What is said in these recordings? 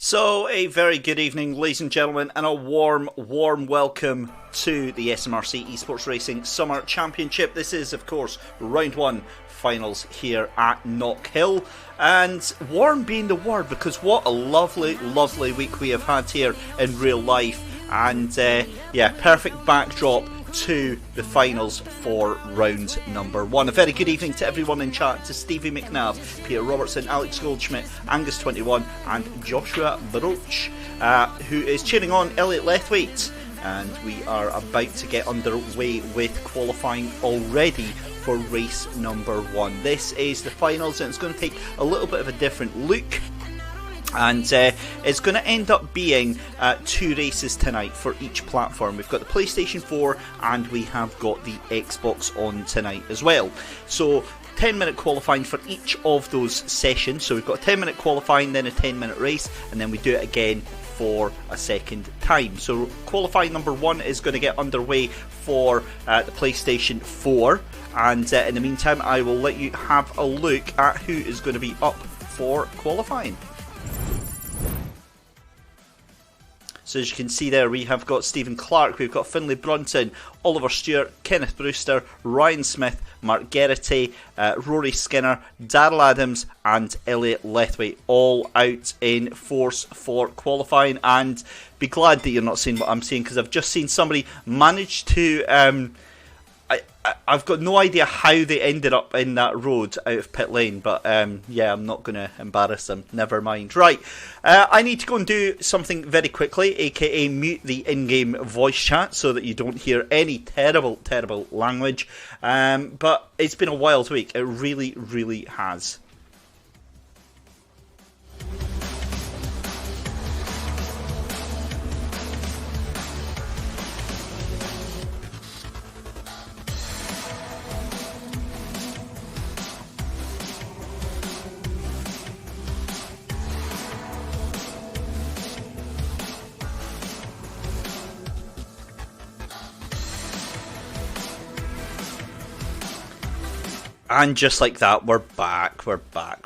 So, a very good evening, ladies and gentlemen, and a warm welcome to the SMRC eSports Racing Summer Championship. This is, of course, round one finals here at Knockhill. And warm being the word, because what a lovely, lovely week we have had here in real life. And, yeah, perfect backdrop to the finals for round number one. A very good evening to everyone in chat, to Stevie McNabb, Peter Robertson, Alex Goldschmidt, Angus21 and Joshua Baroch, who is cheering on Elliot Lethwaite. And we are about to get underway with qualifying already for race number one. This is the finals, and it's going to take a little bit of a different look. And it's going to end up being two races tonight for each platform. We've got the PlayStation 4 and we have got the Xbox on tonight as well. So 10-minute qualifying for each of those sessions. So we've got a 10-minute qualifying, then a 10-minute race, and then we do it again for a second time. So qualifying number one is going to get underway for the PlayStation 4. And in the meantime, I will let you have a look at who is going to be up for qualifying. So as you can see there, we have got Stephen Clark, we've got Finlay Brunton, Oliver Stewart, Kenneth Brewster, Ryan Smith, Mark Geraghty, Rory Skinner, Darrell Adams and Elliot Lethwaite, all out in force for qualifying. And be glad that you're not seeing what I'm seeing, because I've just seen somebody manage to... I've got no idea how they ended up in that road out of pit lane, but yeah, I'm not going to embarrass them. Never mind. Right, I need to go and do something very quickly, aka mute the in-game voice chat so that you don't hear any terrible language. But it's been a wild week. It really, really has. And just like that, we're back.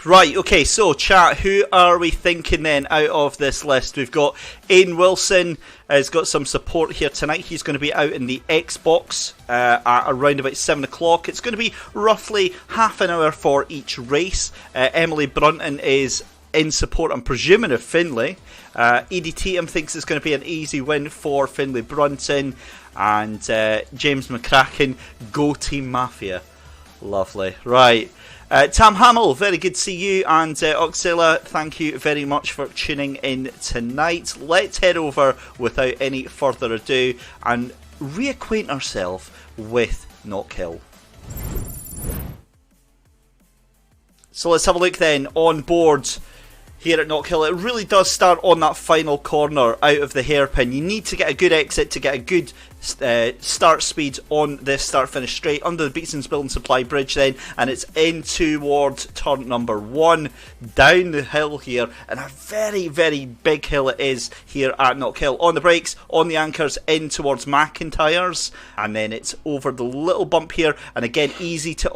Right, okay, so chat, who are we thinking then out of this list? We've got Ian Wilson has got some support here tonight. He's going to be out in the Xbox at around about 7 o'clock. It's going to be roughly half an hour for each race. Emily Brunton is in support, I'm presuming, of Finlay. Edie Tatum thinks it's going to be an easy win for Finlay Brunton. And James McCracken, go Team Mafia. Lovely. Right. Tam Hamill, very good to see you. And Oxela, thank you very much for tuning in tonight. Let's head over without any further ado and reacquaint ourselves with Knockhill. So let's have a look then on board here at Knockhill. It really does start on that final corner out of the hairpin. You need to get a good exit to get a good start speed on this start-finish straight under the Beatson's Building Supply Bridge then, and it's in towards turn number one, down the hill here, and a very, very big hill it is here at Knockhill. On the brakes, on the anchors, in towards McIntyre's, and then it's over the little bump here, and again easy to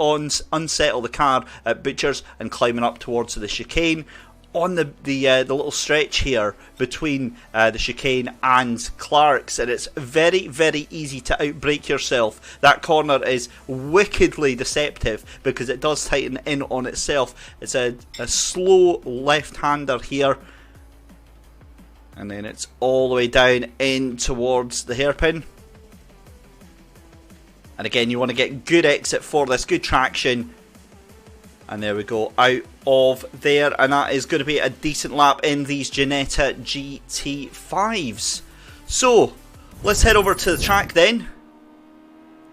unsettle the car at Butcher's and climbing up towards the chicane. On the little stretch here between the chicane and Clark's, and it's very, very easy to outbrake yourself. That corner is wickedly deceptive because it does tighten in on itself. It's a slow left-hander here, and then it's all the way down in towards the hairpin. And again, you want to get good exit for this, good traction. And there we go, out of there. And that is going to be a decent lap in these Ginetta GT5s. So, let's head over to the track then.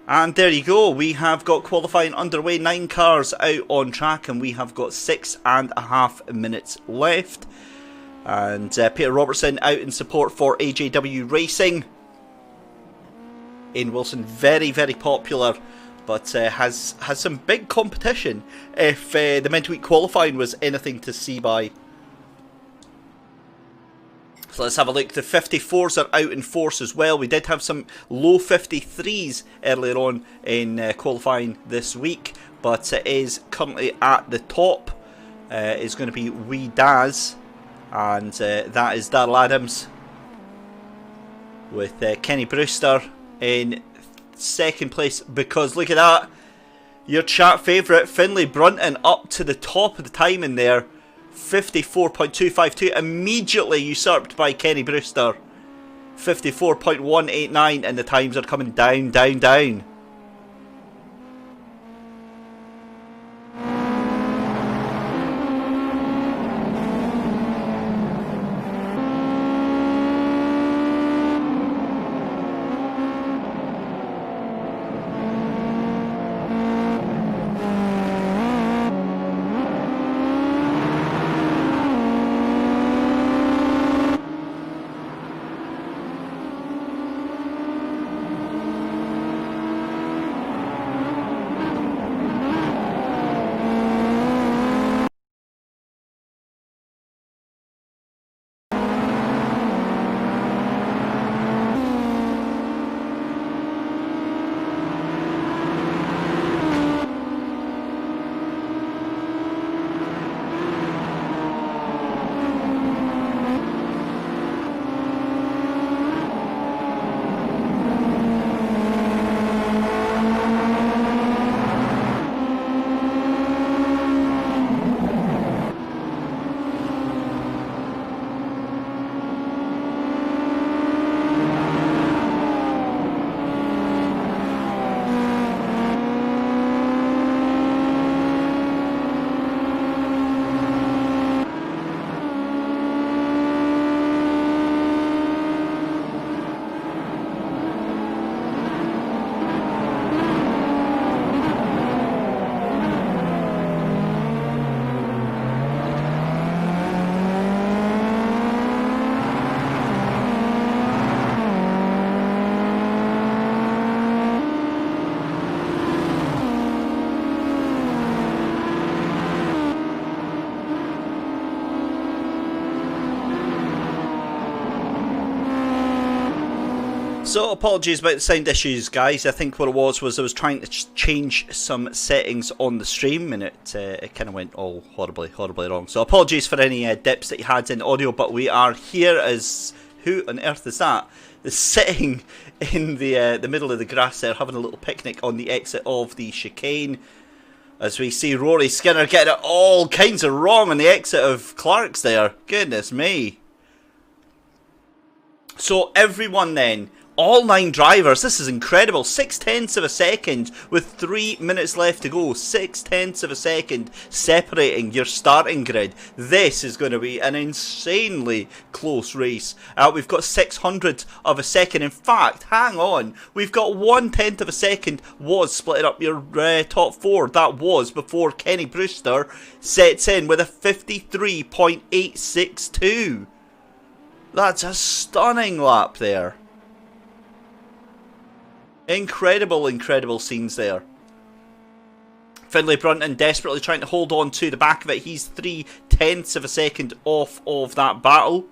And there you go, we have got qualifying underway. 9 cars out on track, and we have got 6.5 minutes left. And Peter Robertson out in support for AJW Racing. Ian Wilson, very, very popular, but has some big competition if the midweek qualifying was anything to see by. So let's have a look. The 54s are out in force as well. We did have some low 53s earlier on in qualifying this week, but it is currently at the top. Is going to be Wee Daz And that is Darrell Adams with Kenny Brewster in second place, because look at that, your chat favourite Finlay Brunton up to the top of the time in there, 54.252, immediately usurped by Kenny Brewster, 54.189, and the times are coming down, down, down. So apologies about the sound issues, guys. I think what it was I was trying to change some settings on the stream, and it kind of went all horribly wrong. So apologies for any dips that you had in audio, but we are here as... Who on earth is that? They're sitting in the middle of the grass there, having a little picnic on the exit of the chicane. As we see Rory Skinner getting it all kinds of wrong on the exit of Clark's there. Goodness me. So everyone then... All 9 drivers, this is incredible, 0.6 of a second with 3 minutes left to go, 0.6 of a second separating your starting grid. This is going to be an insanely close race. We've got 600 of a second, in fact, hang on, we've got 1/10 of a second was splitting up your top 4, that was before Kenny Brewster sets in with a 53.862. That's a stunning lap there. Incredible scenes there. Finlay Brunton desperately trying to hold on to the back of it. He's 0.3 of a second off of that battle.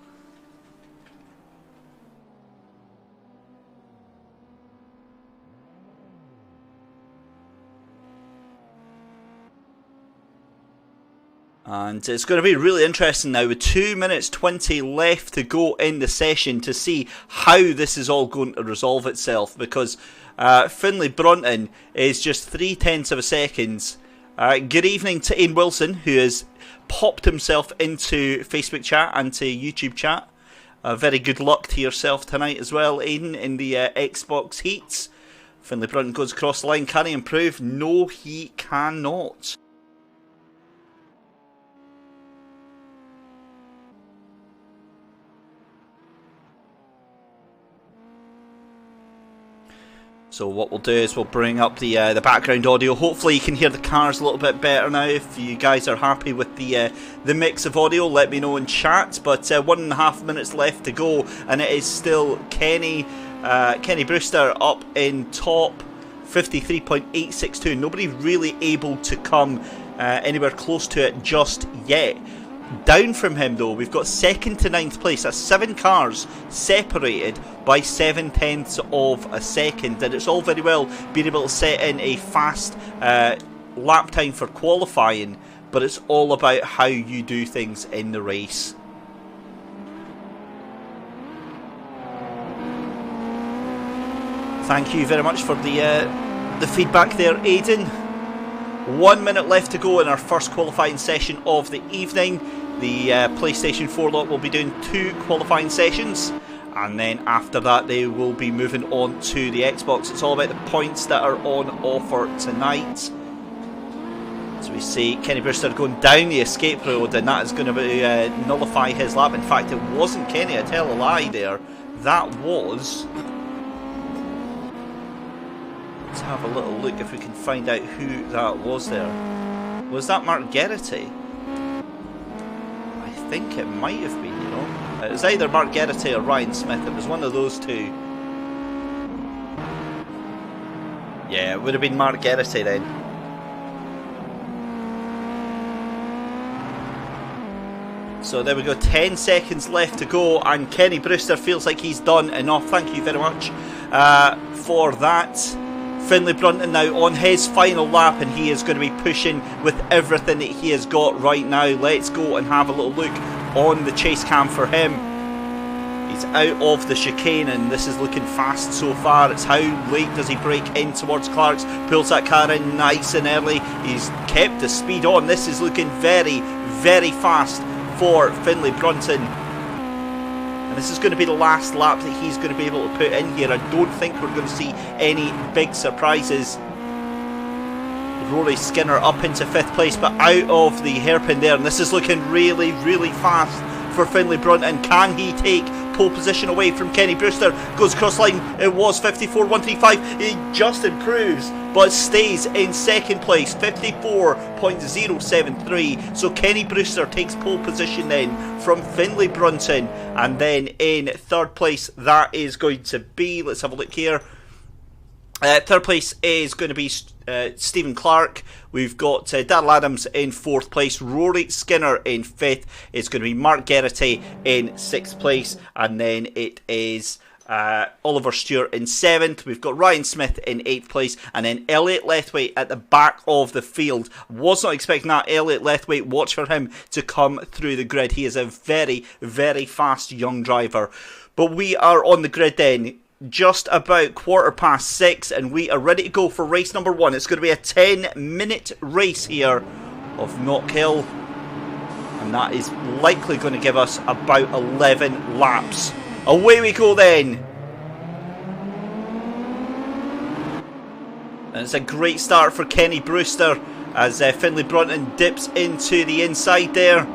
And it's going to be really interesting now with 2 minutes 20 left to go in the session to see how this is all going to resolve itself, because Finlay Brunton is just 0.3 of a second. Good evening to Ian Wilson, who has popped himself into Facebook chat and to YouTube chat. Very good luck to yourself tonight as well, Aidan, in the Xbox heats. Finlay Brunton goes across the line. Can he improve? No, he cannot. So what we'll do is we'll bring up the background audio. Hopefully you can hear the cars a little bit better now. If you guys are happy with the mix of audio, let me know in chat. But 1.5 minutes left to go, and it is still Kenny Brewster up in top, 53.862. Nobody really able to come anywhere close to it just yet. Down from him though, we've got 2nd to 9th place. That's 7 cars separated by 0.7 of a second, and it's all very well being able to set in a fast lap time for qualifying, but it's all about how you do things in the race. Thank you very much for the feedback there, Aidan. 1 minute left to go in our first qualifying session of the evening. The PlayStation 4 lot will be doing 2 qualifying sessions, and then after that they will be moving on to the Xbox. It's all about the points that are on offer tonight. So we see Kenny Brewster going down the escape road, and that is going to nullify his lap. In fact, it wasn't Kenny, I tell a lie there. That was... Let's have a little look if we can find out who that was there. Was that Mark Geraghty? I think it might have been, you know. It was either Mark Geraghty or Ryan Smith. It was one of those two. Yeah, it would have been Mark Geraghty then. So there we go, 10 seconds left to go, and Kenny Brewster feels like he's done enough. Thank you very much for that. Finlay Brunton now on his final lap, and he is going to be pushing with everything that he has got right now. Let's go and have a little look on the chase cam for him. He's out of the chicane, and this is looking fast so far. It's how late does he break in towards Clark's, pulls that car in nice and early. He's kept the speed on. This is looking very, very fast for Finlay Brunton, and this is going to be the last lap that he's going to be able to put in here. I don't think we're going to see any big surprises. Rory Skinner up into 5th place, but out of the hairpin there, and this is looking really, really fast for Finlay Brunton. Can he take pole position away from Kenny Brewster? Goes cross line, it was 54.135. He just improves but stays in 2nd place, 54.073. So Kenny Brewster takes pole position then from Finlay Brunton, and then in 3rd place that is going to be, let's have a look here, 3rd place is going to be Stephen Clark. We've got Daryl Adams in 4th place, Rory Skinner in 5th. It's going to be Mark Geraghty in 6th place, and then it is Oliver Stewart in 7th. We've got Ryan Smith in 8th place, and then Elliot Lethwaite at the back of the field. Was not expecting that. Elliot Lethwaite, watch for him to come through the grid. He is a very, very fast young driver. But we are on the grid then, just about 6:15, and we are ready to go for race number 1. It's going to be a 10-minute race here of Knockhill, and that is likely going to give us about 11 laps. Away we go then. And it's a great start for Kenny Brewster as Finlay Brunton dips into the inside there.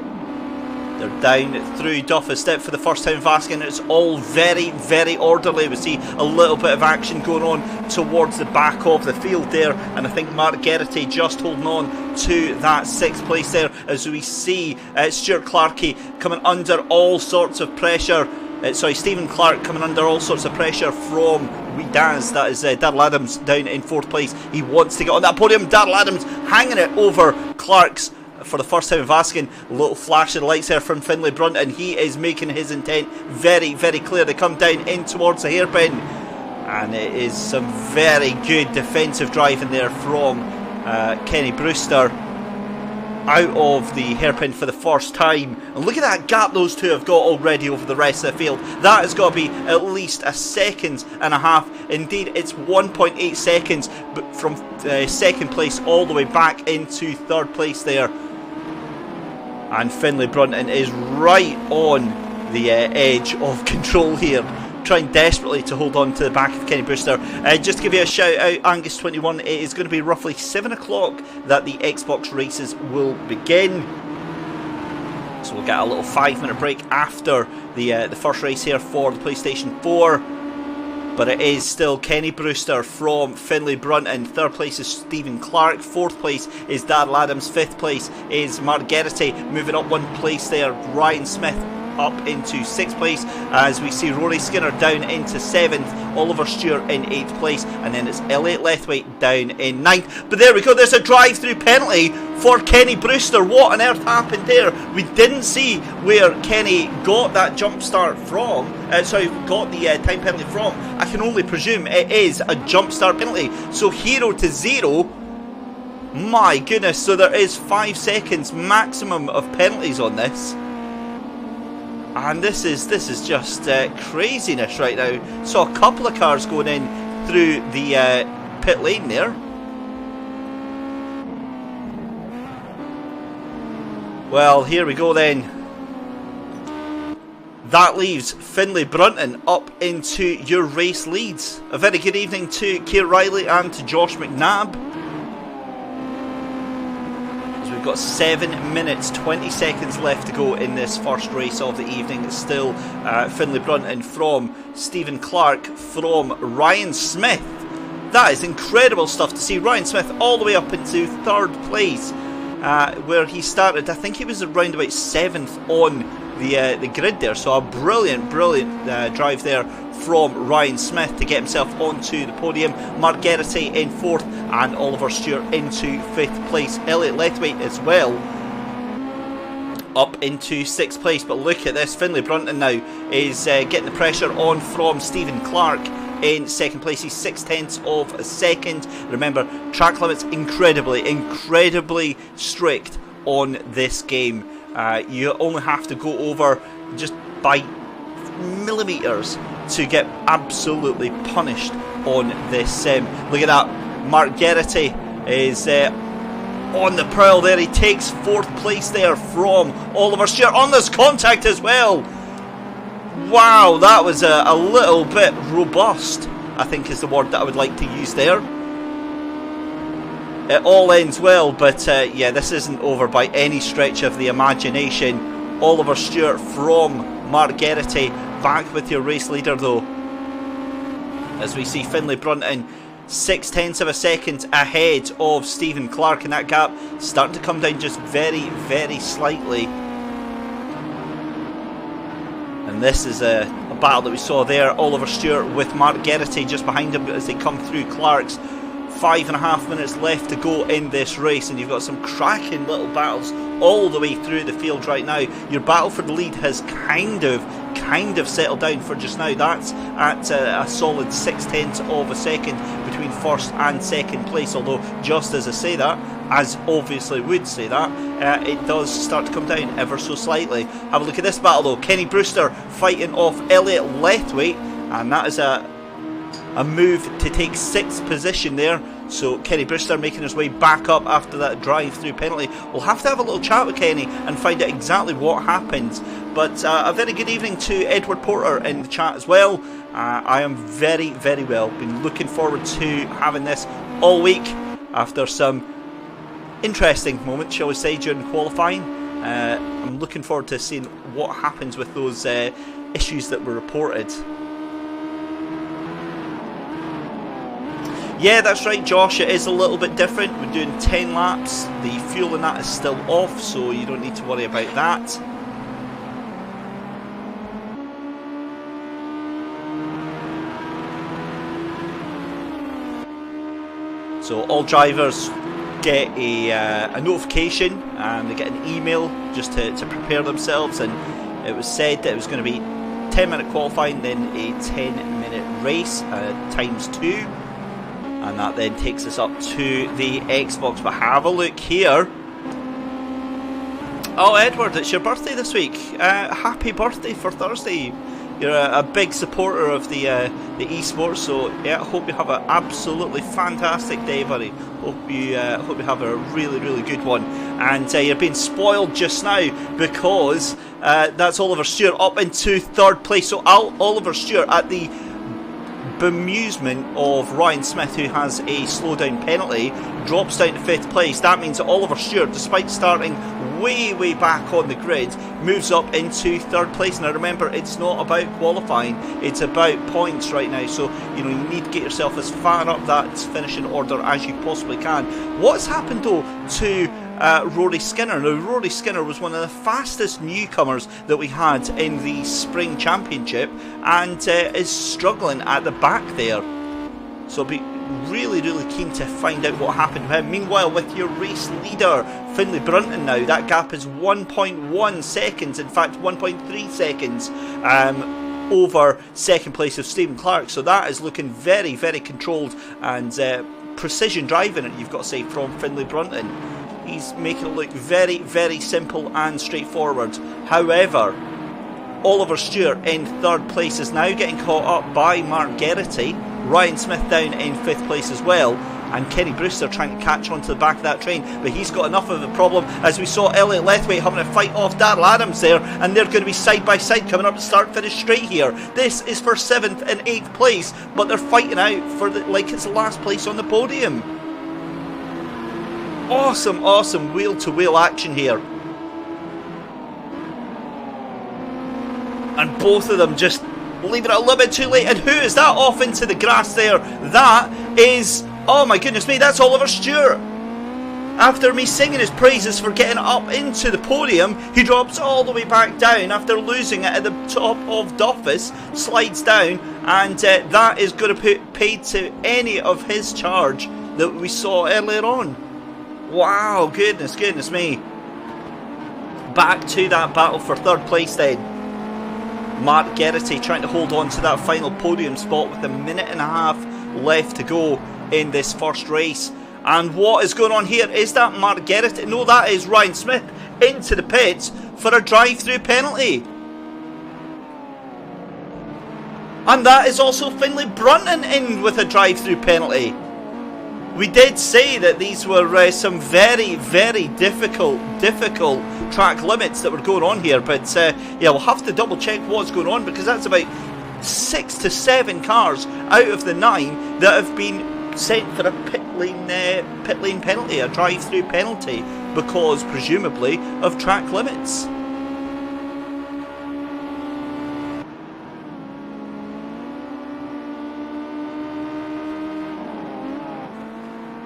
They're down through Duffer Step for the first time Vaskin. It's all very, very orderly. We see a little bit of action going on towards the back of the field there, and I think Mark Geraghty just holding on to that 6th place there, as we see Stuart Clarkey coming under all sorts of pressure. Stephen Clark coming under all sorts of pressure from Daz. That is Daryl Adams down in 4th place. He wants to get on that podium. Daryl Adams hanging it over Clark's for the first time in Vaskin. A little flash of the lights there from Finlay Brunton. He is making his intent very, very clear to come down in towards the hairpin, and it is some very good defensive driving there from Kenny Brewster out of the hairpin for the first time. And look at that gap those two have got already over the rest of the field. That has got to be at least a 1.5 seconds. Indeed, it's 1.8 seconds from 2nd place all the way back into 3rd place there. And Finlay Brunton is right on the edge of control here, trying desperately to hold on to the back of Kenny Brewster. Just to give you a shout out, Angus21, it is going to be roughly 7 o'clock that the Xbox races will begin. So we'll get a little 5-minute break after the first race here for the PlayStation 4. But it is still Kenny Brewster from Finlay Brunton. 3rd place is Stephen Clark. 4th place is Daryl Adams. 5th place is Mark Geraghty. Moving up 1 place there, Ryan Smith up into 6th place, as we see Rory Skinner down into 7th, Oliver Stewart in 8th place, and then it's Elliot Lethwaite down in 9th. But there we go, there's a drive-through penalty for Kenny Brewster. What on earth happened there? We didn't see where Kenny got that jump start from, got the time penalty from. I can only presume it is a jump start penalty. So 0 to 0, my goodness, so there is 5 seconds maximum of penalties on this. And this is just craziness right now. Saw a couple of cars going in through the pit lane there. Well, here we go then. That leaves Finlay Brunton up into your race leads. A very good evening to Keir Riley and to Josh McNabb. As we've got 7 minutes 20 seconds left to go in this first race of the evening. It's still Finlay Brunton from Stephen Clark from Ryan Smith. That is incredible stuff to see. Ryan Smith all the way up into 3rd place. Where he started, I think he was around about 7th on the grid there. So a brilliant drive there from Ryan Smith to get himself onto the podium. Mark Geraghty in 4th and Oliver Stewart into 5th place. Elliot Lethwaite as well up into 6th place. But look at this, Finlay Brunton now is getting the pressure on from Stephen Clark in 2nd place. He's 6/10 of a second. Remember, track limits incredibly strict on this game. You only have to go over just by millimetres to get absolutely punished on this sim. Look at that, Mark Geraghty is on the prowl there. He takes 4th place there from Oliver Stewart. On this contact as well. Wow, that was a little bit robust, I think is the word that I would like to use there. It all ends well, but yeah, this isn't over by any stretch of the imagination. Oliver Stewart from Mark Geraghty back with your race leader though. As we see Finlay Brunton 6/10 of a second ahead of Stephen Clark, and that gap starting to come down just very slightly. And this is a battle that we saw there. Oliver Stewart with Mark Geraghty just behind him as they come through Clark's. 5.5 minutes left to go in this race, and you've got some cracking little battles all the way through the field right now. Your battle for the lead has kind of settled down for just now. That's at a solid 6/10 of a second between 1st and 2nd place, although just as I say that, as obviously would say that, it does start to come down ever so slightly. Have a look at this battle though. Kenny Brewster fighting off Elliot Lethwaite, and that is a move to take 6th position there. So Kenny Brewster making his way back up after that drive-through penalty. We'll have to have a little chat with Kenny and find out exactly what happened. But a very good evening to Edward Porter in the chat as well. I am very well. Been looking forward to having this all week after some interesting moments, shall we say, during qualifying. I'm looking forward to seeing what happens with those issues that were reported. Yeah, that's right, Josh. It is a little bit different. We're doing 10 laps. The fuel in that is still off, so you don't need to worry about that. So all drivers get a notification, and they get an email just to prepare themselves. And it was said that it was going to be 10-minute qualifying, then a 10-minute race times 2. And that then takes us up to the Xbox. But have a look here. Oh, Edward, it's your birthday this week. Happy birthday for Thursday. You're a big supporter of the eSports, so yeah, I hope you have an absolutely fantastic day, buddy. Hope you have a really good one. And you're being spoiled just now because that's Oliver Stewart up into 3rd place. So Oliver Stewart, at the bemusement of Ryan Smith, who has a slowdown penalty, drops down to 5th place. That means that Oliver Stewart, despite starting way back on the grid, moves up into 3rd place. Now remember, it's not about qualifying, it's about points right now, so you need to get yourself as far up that finishing order as you possibly can. What's happened though to Rory Skinner? Now, Rory Skinner was one of the fastest newcomers that we had in the Spring Championship, and is struggling at the back there. So I'll be really keen to find out what happened to him. Meanwhile, with your race leader, Finlay Brunton now, that gap is 1.1 seconds, in fact 1.3 seconds over 2nd place of Stephen Clark. So that is looking very controlled and precision driving, you've got to say, from Finlay Brunton. He's making it look very simple and straightforward. However, Oliver Stewart in 3rd place is now getting caught up by Mark Geraghty. Ryan Smith down in 5th place as well. And Kenny Brewster trying to catch onto the back of that train, but he's got enough of a problem, as we saw Elliot Lethwaite having a fight off Darrell Adams there, and they're going to be side by side coming up to start finish straight here. This is for 7th and 8th place, but they're fighting out for like it's the last place on the podium. Awesome wheel to wheel action here, and both of them just leaving it a little bit too late. And who is that off into the grass there? That is, oh my goodness me, that's Oliver Stewart. After me singing his praises for getting up into the podium, he drops all the way back down after losing it at the top of Duffus, slides down, and that is going to put paid to any of his charge that we saw earlier on. Wow, goodness me. Back to that battle for 3rd place then. Mark Geraghty trying to hold on to that final podium spot with a minute and a half left to go in this first race. And what is going on here? Is that Mark Geraghty? No, that is Ryan Smith into the pits for a drive-through penalty. And that is also Finlay Brunton in with a drive-through penalty. We did say that these were some very difficult track limits that were going on here, but yeah, we'll have to double check what's going on, because that's about 6 to 7 cars out of the 9 that have been sent for a pit lane penalty, a drive-through penalty, because presumably of track limits.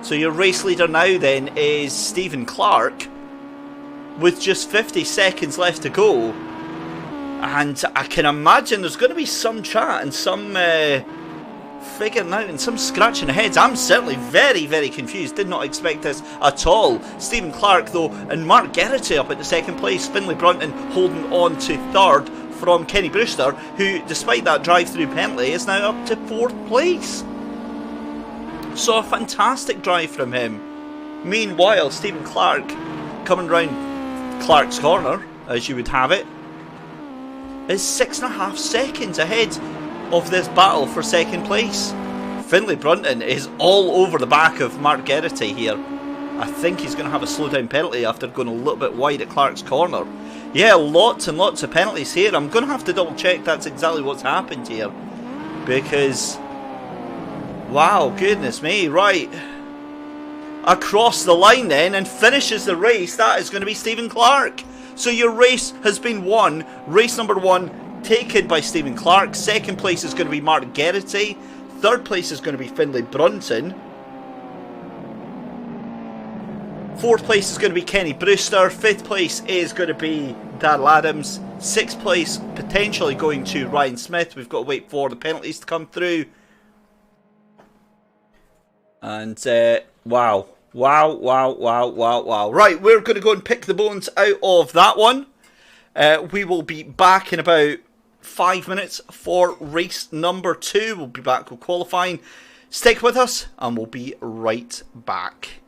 So your race leader now then is Stephen Clark, with just 50 seconds left to go. And I can imagine there's going to be some chat and some figuring out and some scratching heads. I'm certainly very confused. Did not expect this at all. Stephen Clark though, and Mark Geraghty up at the 2nd place. Finlay Brunton holding on to 3rd from Kenny Brewster, who despite that drive-through penalty is now up to 4th place. So a fantastic drive from him. Meanwhile, Stephen Clark coming round Clark's corner, as you would have it, is 6.5 seconds ahead of this battle for 2nd place. Finlay Brunton is all over the back of Mark Geraghty here. I think he's going to have a slow down penalty after going a little bit wide at Clark's corner. Yeah, lots and lots of penalties here. I'm going to have to double check that's exactly what's happened here, because wow, goodness me, right. Across the line then, and finishes the race, that is going to be Stephen Clark. So your race has been won. Race number 1 taken by Stephen Clark. 2nd place is going to be Mark Geraghty. 3rd place is going to be Finlay Brunton. 4th place is going to be Kenny Brewster. 5th place is going to be Darrell Adams. 6th place potentially going to Ryan Smith. We've got to wait for the penalties to come through. And wow. Right, we're going to go and pick the bones out of that one. We will be back in about 5 minutes for race number 2. We'll be back with qualifying. Stick with us and we'll be right back.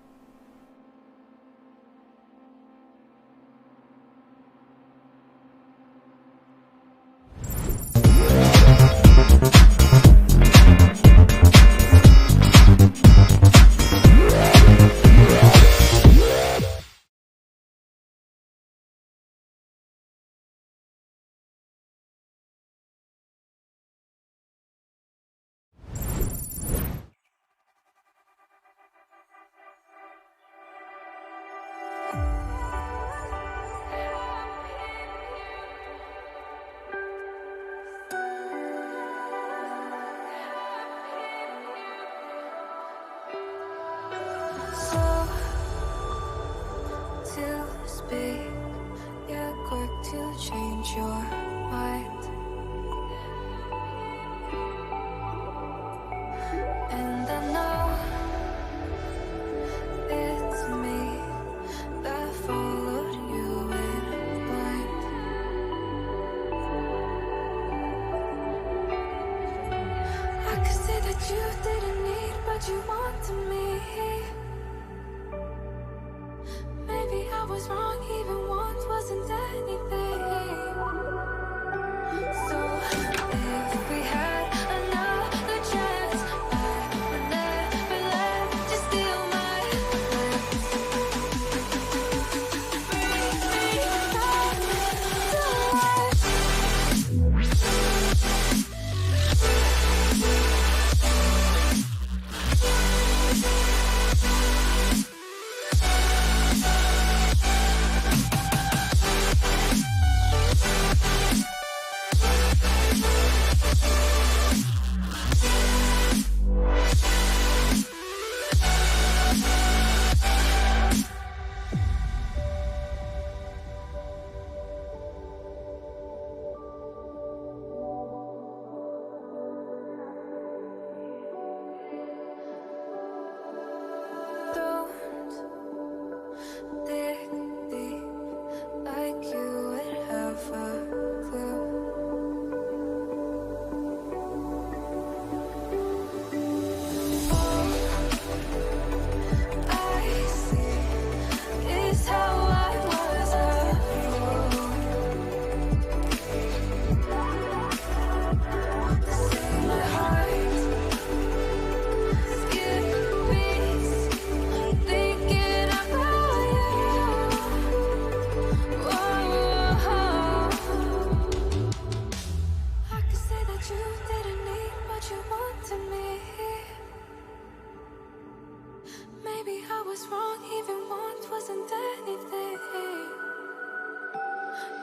was wrong, even once wasn't anything.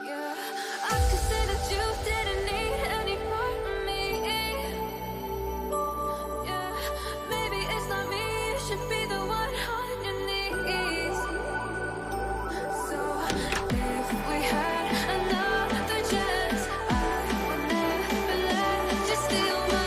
Yeah, I could say that you didn't need any part of me. Yeah, maybe it's not me, you should be the one on your knees. So if we had another chance, I would never let you steal my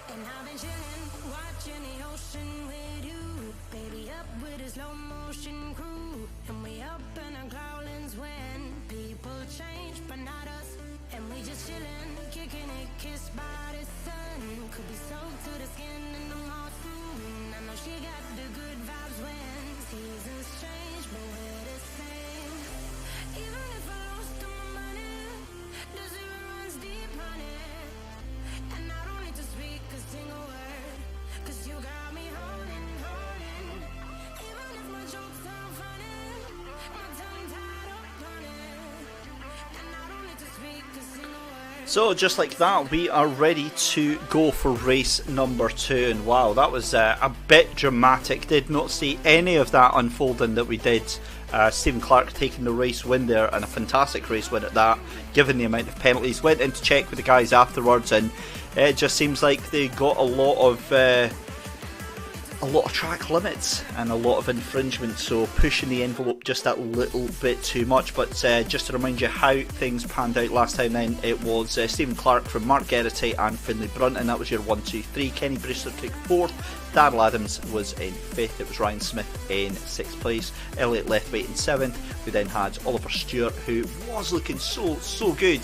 And I've been chillin', watching the ocean with you. Baby up with a slow motion crew. And we up in our clouds when people change, but not us. And we just chillin', kicking it, kissed by the sun. Could be soaked to the skin in the mountain. I know she got the good vibes when seasons change, but we're the same. Even if I lost all my money, the zero runs deep, honey. And I don't need to speak a single word, 'cause you got me holding. Even if my jokes sound funny, my tongue tied up on it. And I don't need to speak a single word. So just like that, we are ready to go for race number 2, and wow, that was a bit dramatic. Did not see any of that unfolding that we did. Stephen Clark taking the race win there, and a fantastic race win at that, given the amount of penalties. Went in to check with the guys afterwards, and it just seems like they got a lot of track limits and a lot of infringement, so pushing the envelope just that little bit too much. But just to remind you how things panned out last time then, it was Stephen Clark from Mark Geraghty and Finlay Brunton. That was your 1, 2, 3. Kenny Brewster took 4th. Darrell Adams was in 5th. It was Ryan Smith in 6th place. Elliot Lethwaite in 7th. We then had Oliver Stewart, who was looking so good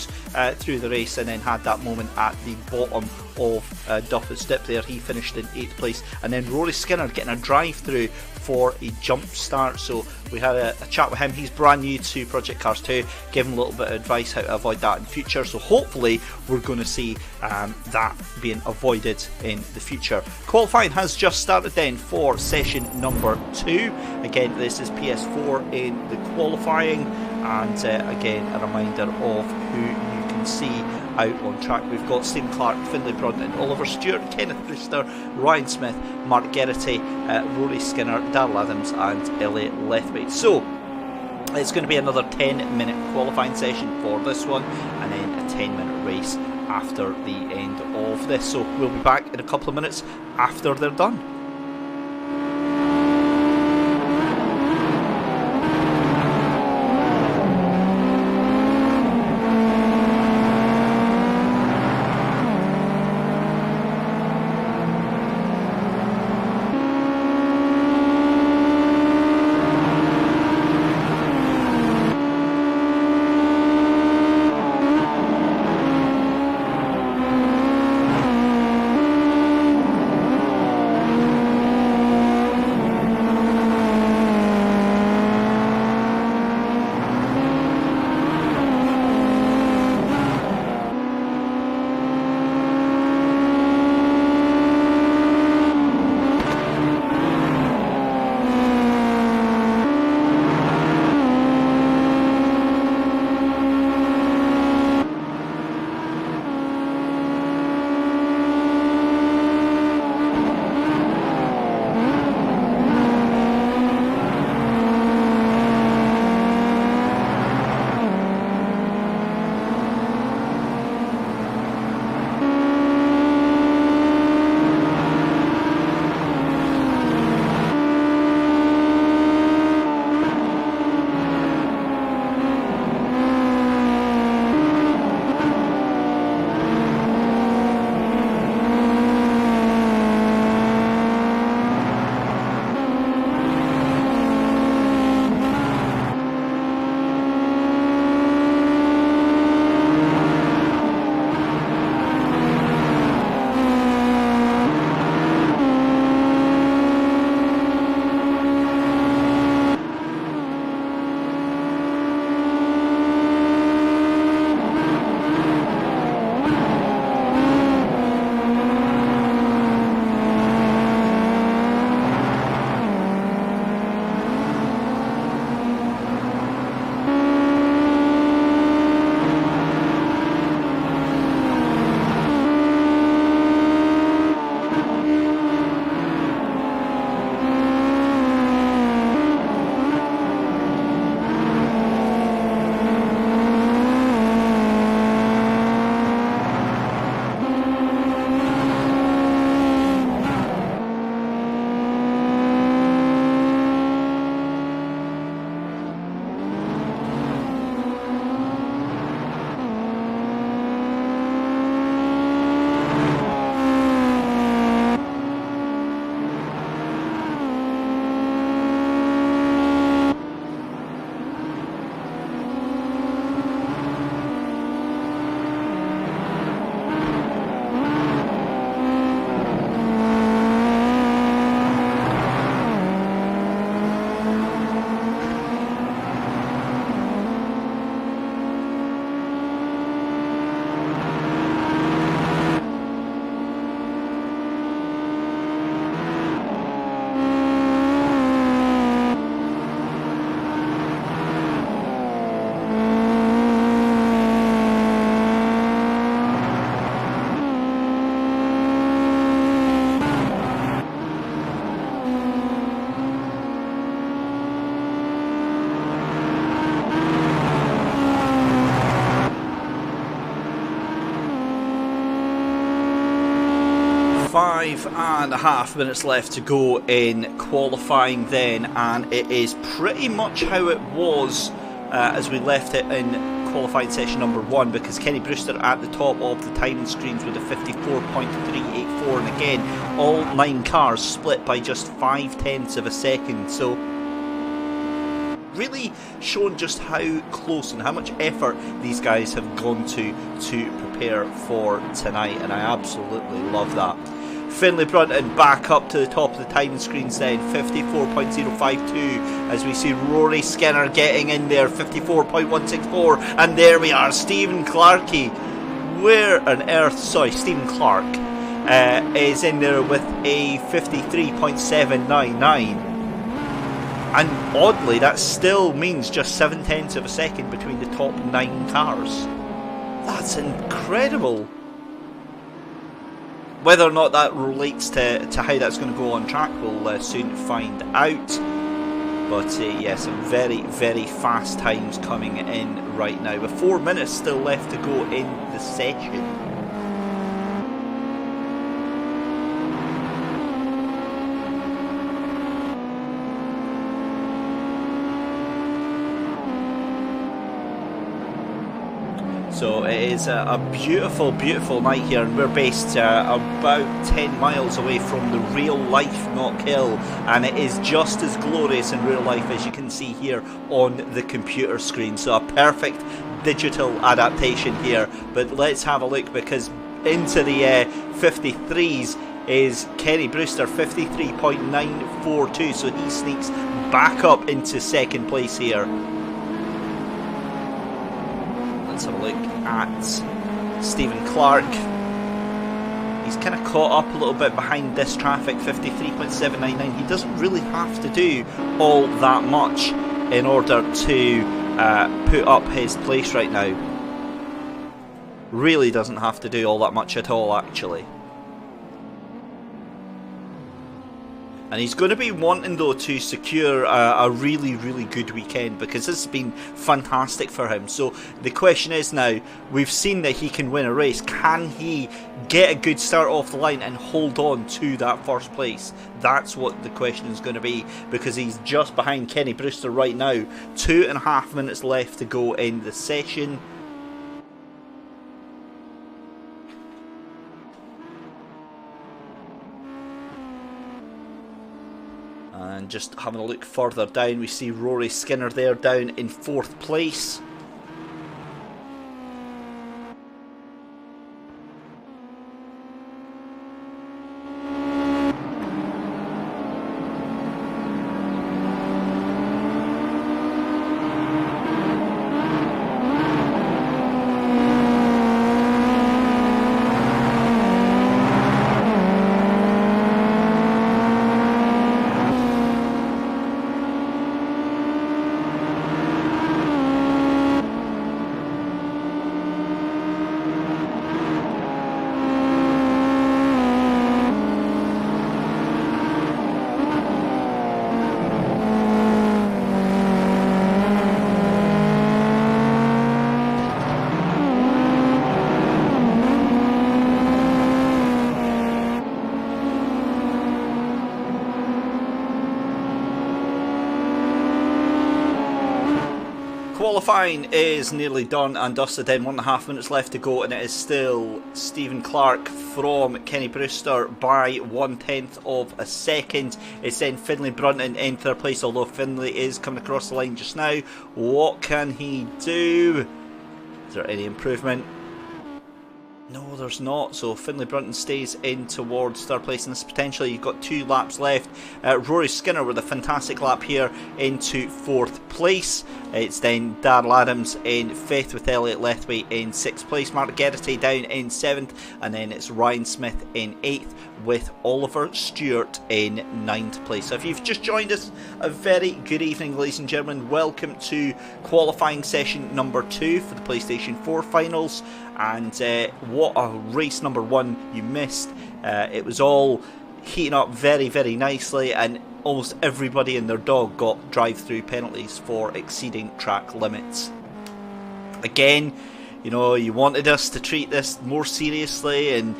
through the race, and then had that moment at the bottom of Duffus Dip there. He finished in 8th place, and then Rory Skinner getting a drive through for a jump start. So we had a chat with him. He's brand new to Project Cars 2, give him a little bit of advice how to avoid that in future. So hopefully we're going to see that being avoided in the future. Qualifying has just started then for session number 2. Again, this is PS4 in the qualifying, and again a reminder of who you can see out on track. We've got Stephen Clark, Finlay Brunton, Oliver Stewart, Kenneth Brewster, Ryan Smith, Mark Geraghty, Rory Skinner, Darrell Adams and Elliot Lethwaite. So it's going to be another 10-minute qualifying session for this one, and then a 10-minute race after the end of this. So we'll be back in a couple of minutes after they're done. and a half minutes left to go in qualifying then, and it is pretty much how it was as we left it in qualifying session number 1, because Kenny Brewster at the top of the timing screens with a 54.384, and again all 9 cars split by just 0.5 of a second, so really showing just how close and how much effort these guys have gone to prepare for tonight, and I absolutely love that. Finlay Brunton back up to the top of the timing screens then, 54.052, as we see Rory Skinner getting in there, 54.164, and there we are, Stephen Clarkey. Where on earth, Stephen Clark is in there with a 53.799. And oddly, that still means just 0.7 of a second between the top 9 cars. That's incredible. Whether or not that relates to how that's going to go on track, we'll soon find out. But yes, some very, very fast times coming in right now, with 4 minutes still left to go in the session. So it is a beautiful, beautiful night here, and we're based about 10 miles away from the real life Knock Hill, and it is just as glorious in real life as you can see here on the computer screen. So a perfect digital adaptation here. But let's have a look, because into the 53s is Kenny Brewster, 53.942, so he sneaks back up into second place here. Let's have a look at Stephen Clark. He's kind of caught up a little bit behind this traffic, 53.799. He doesn't really have to do all that much in order to put up his place right now. Really doesn't have to do all that much at all, actually. And he's going to be wanting, though, to secure a really, really good weekend, because this has been fantastic for him. So the question is now, we've seen that he can win a race. Can he get a good start off the line and hold on to that first place? That's what the question is going to be, because he's just behind Kenny Brewster right now. 2.5 minutes left to go in the session. And just having a look further down, we see Rory Skinner there down in 4th place. Qualifying is nearly done and dusted in, 1.5 minutes left to go, and it is still Stephen Clark from Kenny Brewster by 1/10 of a second. It's then Finlay Brunton in 3rd place, although Finlay is coming across the line just now. What can he do? Is there any improvement? No, there's not. So Finlay Brunton stays in towards 3rd place, and this potentially you've got 2 laps left. Rory Skinner with a fantastic lap here into 4th place. It's then Darrell Adams in 5th with Elliot Lethway in 6th place. Mark Geraghty down in 7th, and then it's Ryan Smith in 8th with Oliver Stewart in 9th place. So if you've just joined us, a very good evening, ladies and gentlemen. Welcome to qualifying session number 2 for the PlayStation 4 finals. And what a race number 1 you missed. It was all heating up very, very nicely, and almost everybody and their dog got drive-through penalties for exceeding track limits. Again, you know, you wanted us to treat this more seriously, and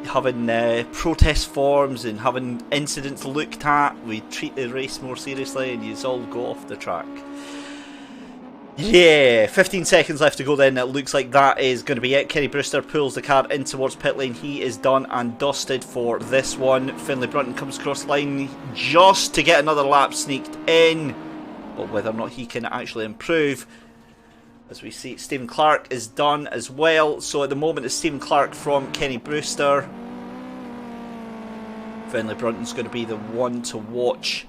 having protest forms and having incidents looked at. We treat the race more seriously and you all go off the track. Yeah, 15 seconds left to go then. It looks like that is going to be it. Kenny Brewster pulls the car in towards pit lane. He is done and dusted for this one. Finlay Brunton comes across line just to get another lap sneaked in. But whether or not he can actually improve. As we see, Stephen Clark is done as well. So at the moment it's Stephen Clark from Kenny Brewster. Finlay Brunton's going to be the one to watch.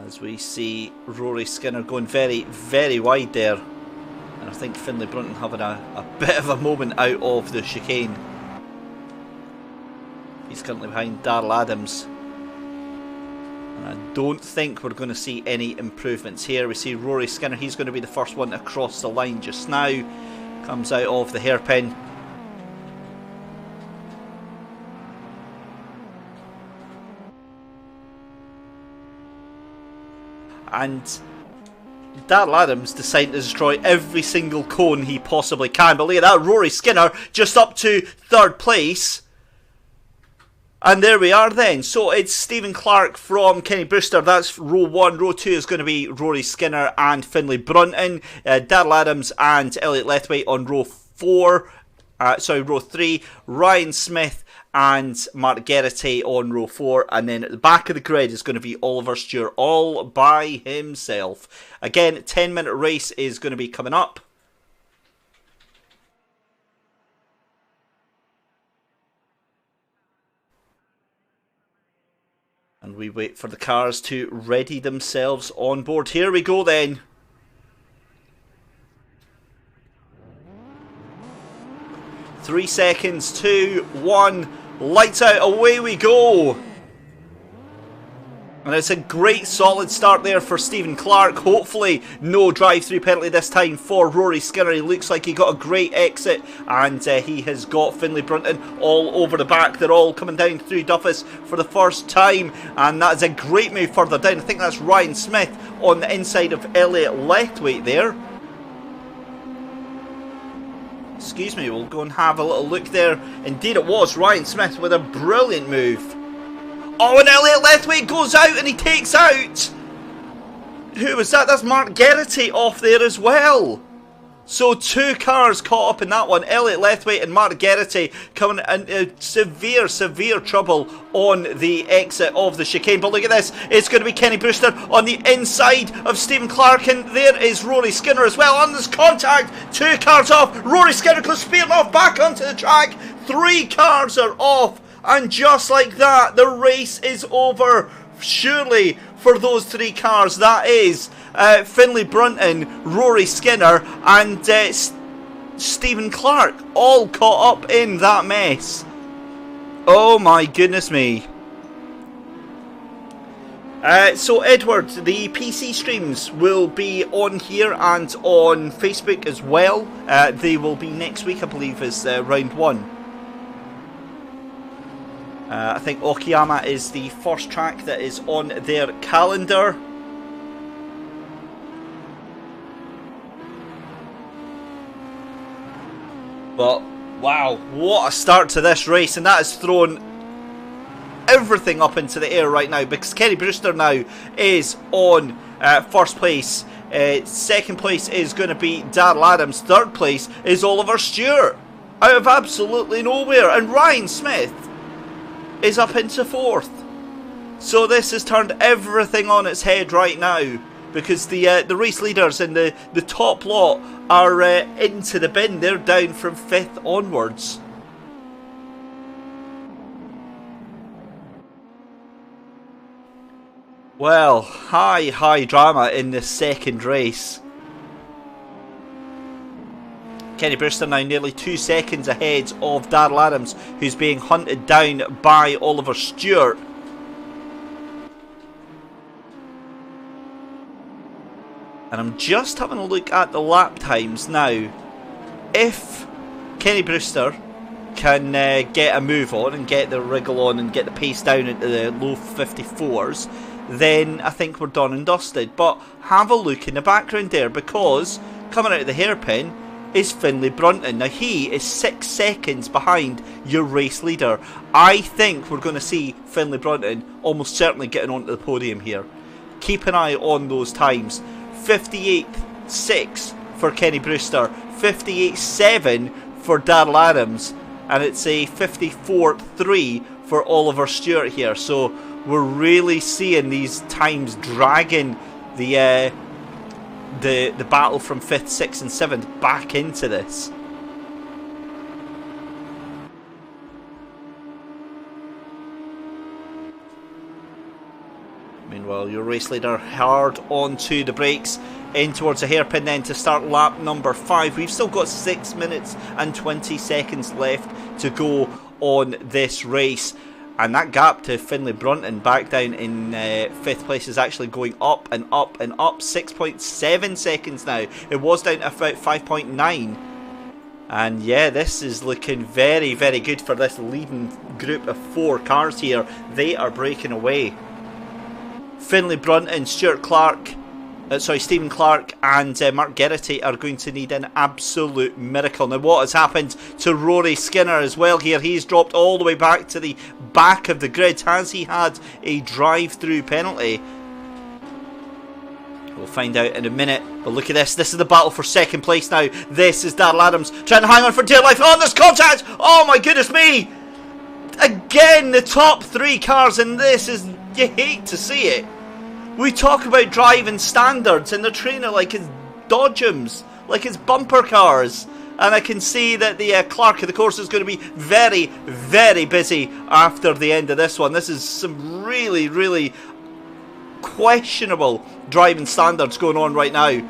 As we see Rory Skinner going very, very wide there. And I think Finlay Brunton having a bit of a moment out of the chicane. He's currently behind Darrell Adams. And I don't think we're going to see any improvements here. We see Rory Skinner, he's going to be the first one to cross the line just now. Comes out of the hairpin. And Darrell Adams deciding to destroy every single cone he possibly can. But look at that, Rory Skinner just up to 3rd place. And there we are then. So it's Stephen Clark from Kenny Brewster. That's row 1. Row 2 is going to be Rory Skinner and Finlay Brunton. Darrell Adams and Elliot Lethwaite on row 3. Ryan Smith and Mark Geraghty on row 4, and then at the back of the grid is going to be Oliver Stewart all by himself. Again, 10-minute race is going to be coming up. And we wait for the cars to ready themselves on board. Here we go then. Three seconds, 2, 1, lights out, away we go. And it's a great solid start there for Stephen Clark. Hopefully no drive-through penalty this time for Rory Skinner. He looks like he got a great exit, and he has got Finlay Brunton all over the back. They're all coming down through Duffus for the first time, and that is a great move further down. I think that's Ryan Smith on the inside of Elliot Lethwaite there. Excuse me, we'll go and have a little look there. Indeed it was Ryan Smith with a brilliant move. Oh, and Elliot Lethwaite goes out and he takes out... Who was that? That's Mark Geraghty off there as well. So 2 cars caught up in that one. Elliot Lethwaite and Mark Geraghty coming in severe trouble on the exit of the chicane. But look at this. It's going to be Kenny Brewster on the inside of Stephen Clark. And there is Rory Skinner as well. And there's contact. 2 cars off. Rory Skinner goes speeding off back onto the track. 3 cars are off. And just like that, the race is over. Surely for those 3 cars. That is Finlay Brunton, Rory Skinner and Stephen Clark all caught up in that mess. Oh my goodness me. So Edward, the PC streams will be on here and on Facebook as well. They will be next week, I believe, is round 1. I think Okayama is the first track that is on their calendar. But wow, what a start to this race, and that has thrown everything up into the air right now, because Kenny Brewster now is on first place. Second place is going to be Darrell Adams. Third place is Oliver Stewart out of absolutely nowhere, and Ryan Smith is up into 4th. So this has turned everything on its head right now, because the race leaders in the top lot are into the bin. They're down from 5th onwards. Well, high drama in the second race. Kenny Brewster now nearly 2 seconds ahead of Darrell Adams, who's being hunted down by Oliver Stewart. And I'm just having a look at the lap times now. If Kenny Brewster can get a move on and get the wriggle on and get the pace down into the low 54s, then I think we're done and dusted. But have a look in the background there, because coming out of the hairpin is Finlay Brunton. Now he is 6 seconds behind your race leader. I think we're going to see Finlay Brunton almost certainly getting onto the podium here. Keep an eye on those times. 58.6 for Kenny Brewster, 58.7 for Darrell Adams, and it's a 54.3 for Oliver Stewart here. So we're really seeing these times dragging the battle from 5th, 6th and 7th back into this. Meanwhile, your race leader hard onto the brakes, in towards the hairpin then to start lap number 5. We've still got 6 minutes and 20 seconds left to go on this race. And that gap to Finlay Brunton back down in 5th place is actually going up and up and up. 6.7 seconds now. It was down to about 5.9. And yeah, this is looking very, very good for this leading group of 4 cars here. They are breaking away. Finlay Brunton, Stephen Clark and Mark Geraghty are going to need an absolute miracle. Now what has happened to Rory Skinner as well here? He's dropped all the way back to the back of the grid. Has he had a drive-through penalty? We'll find out in a minute. But look at this. This is the battle for 2nd place now. This is Darrell Adams trying to hang on for dear life. Oh, there's contact! Oh my goodness me! Again, the top 3 cars, and this is... you hate to see it. We talk about driving standards and they're training like it's dodgems, like it's bumper cars. And I can see that the clerk of the course is going to be very, very busy after the end of this one. This is some really, really questionable driving standards going on right now.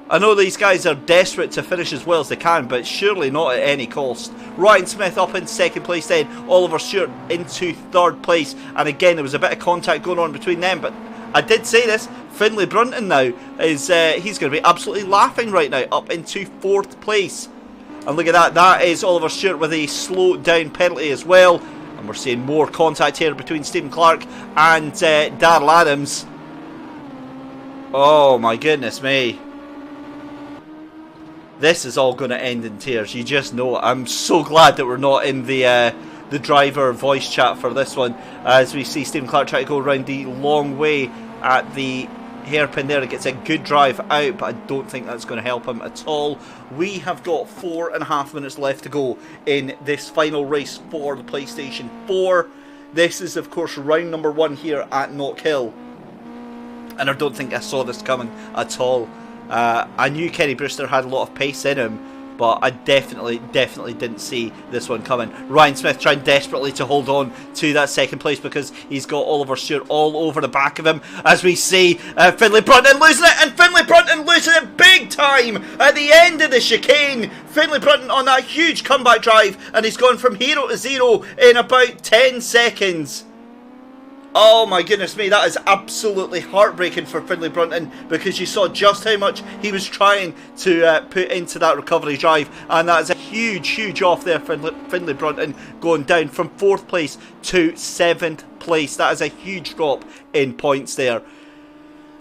I know these guys are desperate to finish as well as they can, but surely not at any cost. Ryan Smith up in 2nd place then, Oliver Stewart into 3rd place. And again, there was a bit of contact going on between them, but I did say this, Finlay Brunton now is he's going to be absolutely laughing right now, up into 4th place. And look at that, that is Oliver Stewart with a slow down penalty as well. And we're seeing more contact here between Stephen Clark and Darrell Adams. Oh my goodness me. This is all going to end in tears, you just know. I'm so glad that we're not in the driver voice chat for this one, as we see Stephen Clark try to go around the long way at the hairpin there. It gets a good drive out, but I don't think that's going to help him at all. We have got 4.5 minutes left to go in this final race for the PlayStation 4. This is of course round number 1 here at Knockhill, and I don't think I saw this coming at all. I knew Kenny Brewster had a lot of pace in him, but I definitely didn't see this one coming. Ryan Smith trying desperately to hold on to that 2nd place because he's got Oliver Stewart all over the back of him. As we see Finlay Brunton losing it, and Finlay Brunton losing it big time at the end of the chicane. Finlay Brunton on that huge comeback drive, and he's gone from 0 to 0 in about 10 seconds. Oh my goodness me, that is absolutely heartbreaking for Finlay Brunton, because you saw just how much he was trying to put into that recovery drive, and that is a huge off there for Finlay Brunton, going down from 4th place to 7th place. That is a huge drop in points there.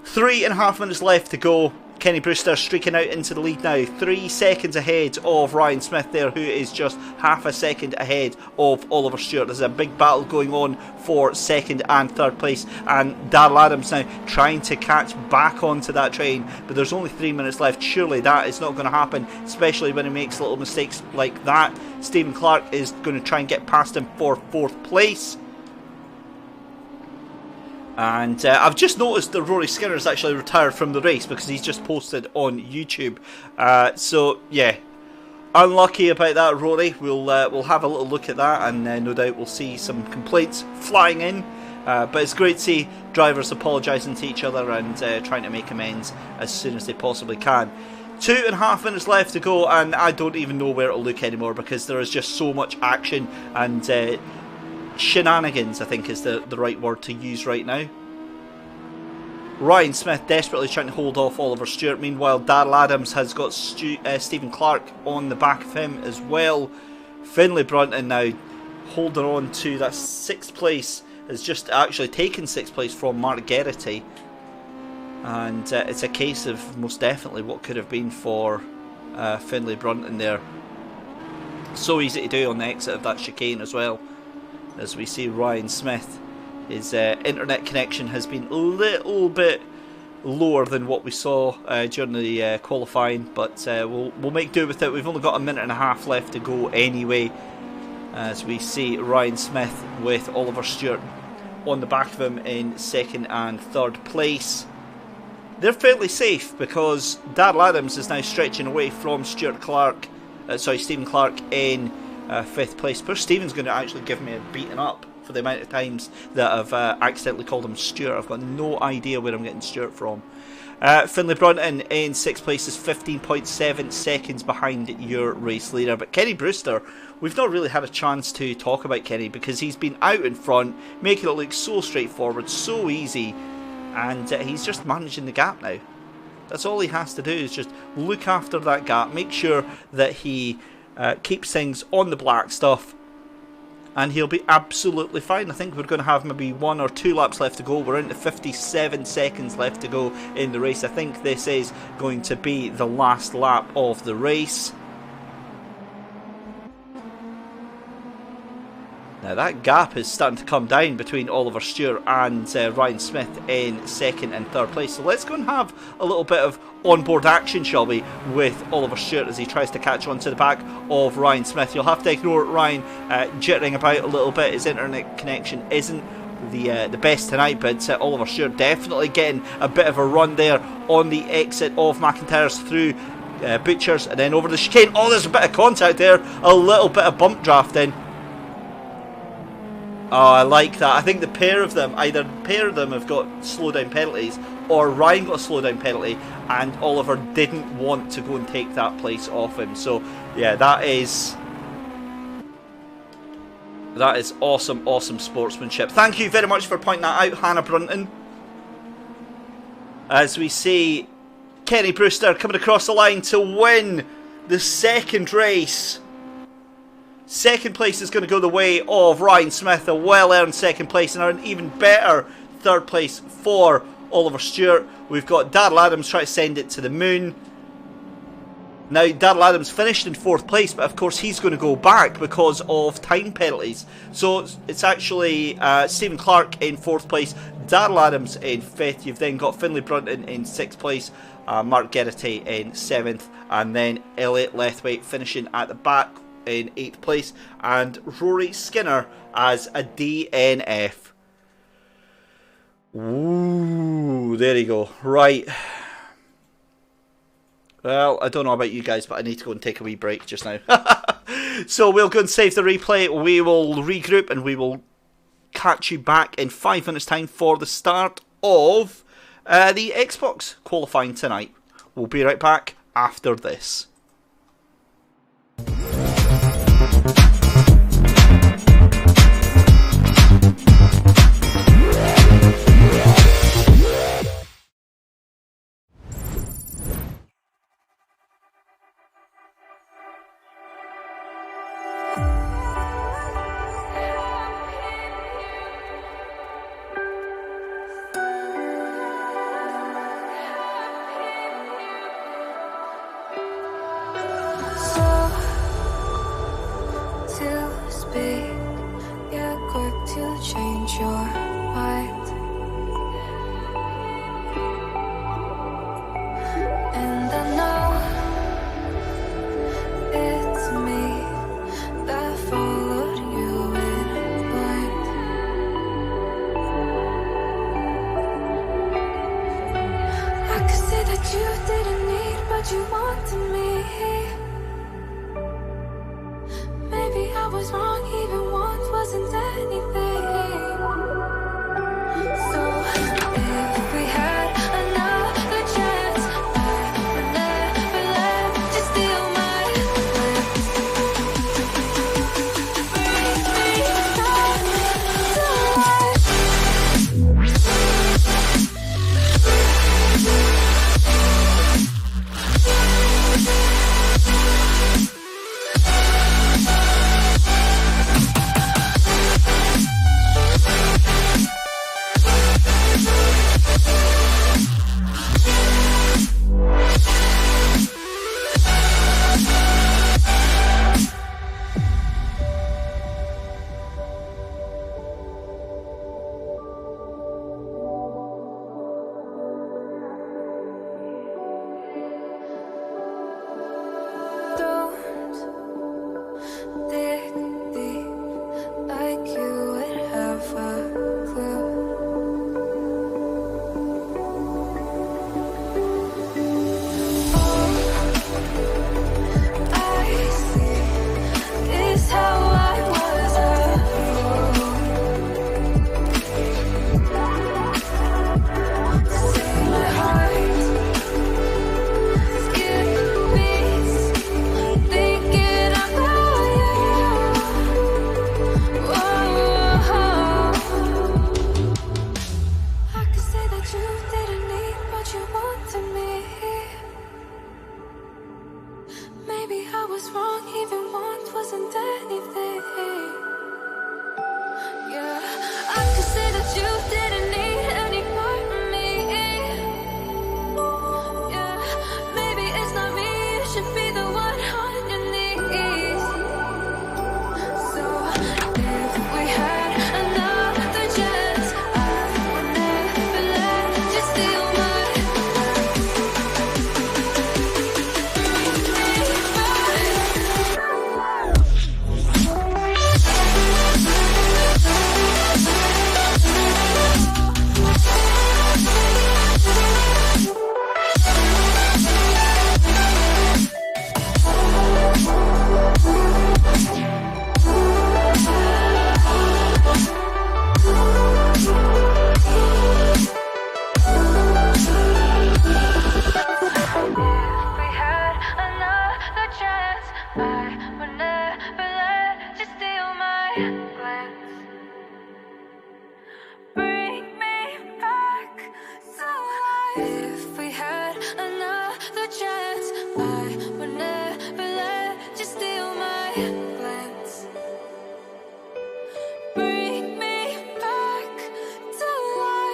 3.5 minutes left to go. Kenny Brewster streaking out into the lead now, 3 seconds ahead of Ryan Smith there, who is just half a second ahead of Oliver Stewart. There's a big battle going on for 2nd and 3rd place, and Darrell Adams now trying to catch back onto that train, but there's only 3 minutes left. Surely that is not going to happen, especially when he makes little mistakes like that. Stephen Clark is going to try and get past him for 4th place. And I've just noticed that Rory Skinner has actually retired from the race, because he's just posted on YouTube. So yeah, unlucky about that, Rory. We'll have a little look at that, and no doubt we'll see some complaints flying in. But it's great to see drivers apologising to each other and trying to make amends as soon as they possibly can. 2.5 minutes left to go, and I don't even know where it'll look anymore, because there is just so much action and shenanigans, I think is the right word to use right now. Ryan Smith desperately trying to hold off Oliver Stewart. Meanwhile, Darrell Adams has got Stephen Clark on the back of him as well. Finlay Brunton now holding on to that 6th place, has just actually taken 6th place from Mark Geraghty. And it's a case of most definitely what could have been for Finlay Brunton there. So easy to do on the exit of that chicane as well. As we see Ryan Smith, his internet connection has been a little bit lower than what we saw during the qualifying, but we'll make do with it. We've only got a minute and a half left to go anyway, as we see Ryan Smith with Oliver Stewart on the back of him in second and third place. They're fairly safe because Darrell Adams is now stretching away from Stephen Clark in fifth place. Poor Stephen's going to actually give me a beating up for the amount of times that I've accidentally called him Stewart. I've got no idea where I'm getting Stewart from. Finlay Brunton in sixth place is 15.7 seconds behind your race leader. But Kenny Brewster, we've not really had a chance to talk about Kenny because he's been out in front, making it look so straightforward, so easy, and he's just managing the gap now. That's all he has to do, is just look after that gap, make sure that he keeps things on the black stuff, and he'll be absolutely fine. I think we're going to have maybe 1 or 2 laps left to go. We're into 57 seconds left to go in the race. I think this is going to be the last lap of the race. Now that gap is starting to come down between Oliver Stewart and Ryan Smith in second and third place. So let's go and have a little bit of onboard action, shall we, with Oliver Stewart as he tries to catch on to the back of Ryan Smith. You'll have to ignore Ryan jittering about a little bit. His internet connection isn't the best tonight, but Oliver Stewart definitely getting a bit of a run there on the exit of McIntyre's through Butchers and then over the chicane. Oh, there's a bit of contact there, a little bit of bump drafting. Oh, I like that. I think the pair of them have got slowdown penalties, or Ryan got a slowdown penalty and Oliver didn't want to go and take that place off him. So yeah, that is awesome sportsmanship. Thank you very much for pointing that out, Hannah Brunton. As we see Kenny Brewster coming across the line to win the second race. Second place is going to go the way of Ryan Smith, a well-earned second place, and an even better third place for Oliver Stewart. We've got Darrell Adams trying to send it to the moon. Now, Darrell Adams finished in fourth place, but of course he's going to go back because of time penalties. So it's actually Stephen Clark in fourth place, Darrell Adams in fifth. You've then got Finlay Brunton in sixth place, Mark Geraghty in seventh, and then Elliot Lethwaite finishing at the back in 8th place, and Rory Skinner as a DNF. Ooh, there you go. Right. Well, I don't know about you guys, but I need to go and take a wee break just now. So we'll go and save the replay. We will regroup and we will catch you back in 5 minutes' time for the start of the Xbox qualifying tonight. We'll be right back after this.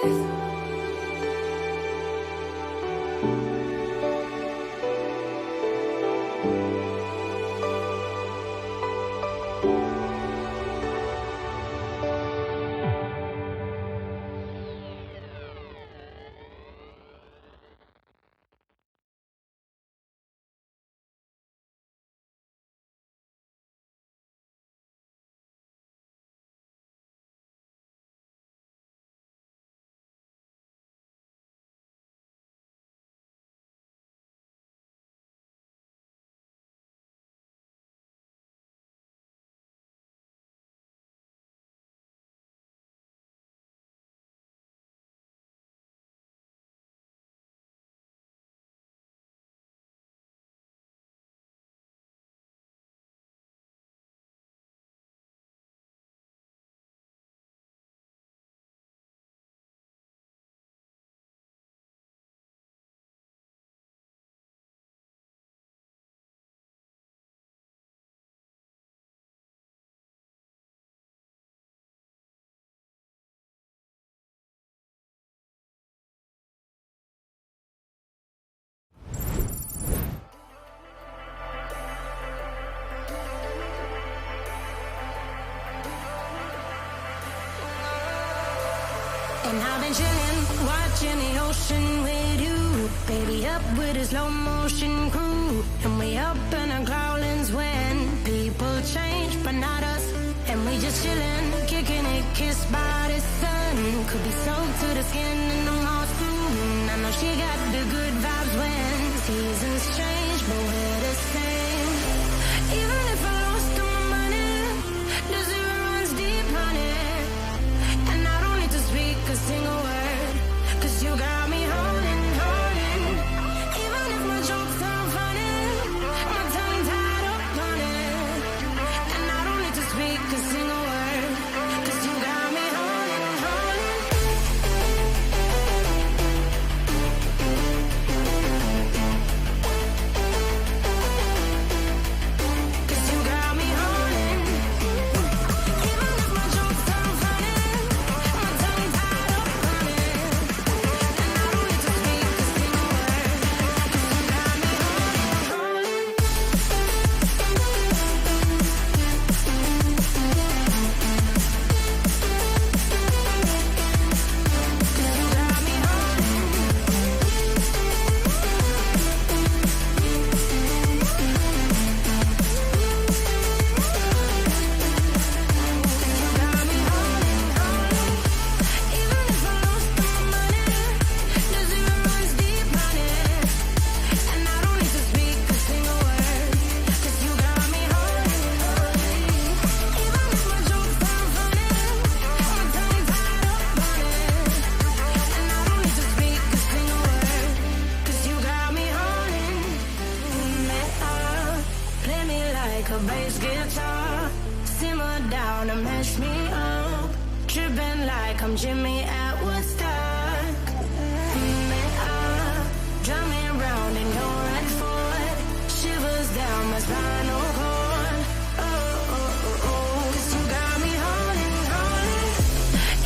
life. And I've been chillin', watching the ocean with you. Baby, up with a slow motion crew. And we up in our growlings when people change, but not us. And we just chillin', kicking it, kissed by the sun. Could be soaked to the skin in the moss room. I know she got the good vibes when seasons change, but we're the same. Even if I lost all my money, the zero runs deep, honey. And I don't need to speak a single word, 'cause you got me holding, holding. Even if my jokes sound funny, my tongue tied up on it. And I don't need to speak a single word, 'cause you got me holding, holding. 'Cause you got me holding. Even if my jokes sound funny, my tongue tied up on it. And I don't need to speak a single word, 'cause you got me holding, holding. 'Cause you got me holding. Got me holding, holding. Even if I lost all my money, the zero runs deep, honey. And I don't need to speak a single word, 'cause you got me holding, holding. Even if my jokes sound funny, my tongue tied up on it. And I don't need to speak a single word, 'cause you got me holding. Me up, play me like a bass guitar. Simmer down and mash me up. Tripping like I'm Jimmy at Woodstock. Me up, drumming round in your right foot. Shivers down my spinal cord. Oh, oh, oh, oh. 'Cause you got me holding, holding.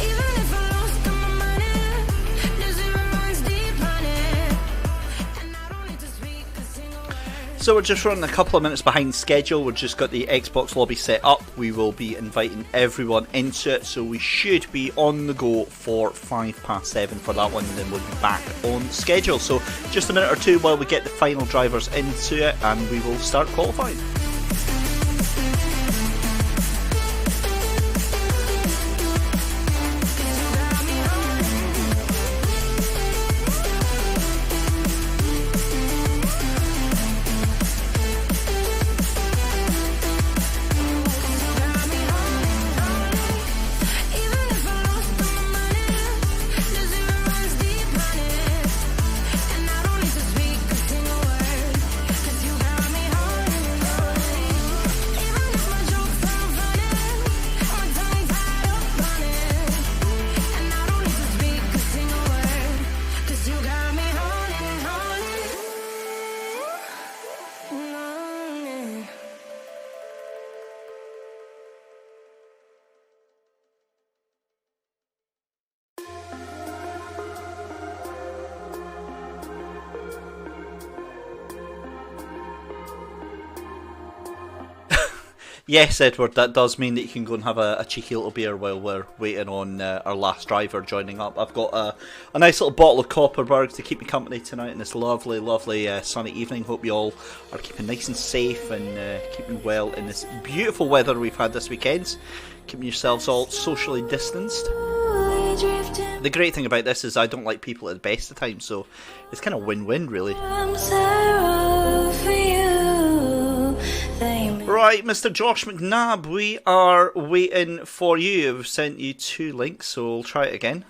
Even if I lost all my money, the zero runs deep, honey. And I don't need to speak a single word. So we're just running a couple of minutes behind schedule. We've just got the Xbox lobby set up. We will be inviting everyone into it, so we should be on the go for 7:05 for that one, and then we'll be back on schedule. So just a minute or two while we get the final drivers into it, and we will start qualifying. Got me holding. Got me holding, holding. Even if I lost all my money, the zero runs deep, honey. And I don't need to speak a single word, 'cause you got me holding, holding. Yes, Edward, that does mean that you can go and have a cheeky little beer while we're waiting on our last driver joining up. I've got a nice little bottle of Copperberg to keep me company tonight in this lovely, lovely sunny evening. Hope you all are keeping nice and safe and keeping well in this beautiful weather we've had this weekend. Keeping yourselves all socially distanced. The great thing about this is I don't like people at the best of times, so it's kind of win-win, really. Right, Mr. Josh McNabb, we are waiting for you. I've sent you 2 links, so we'll try it again.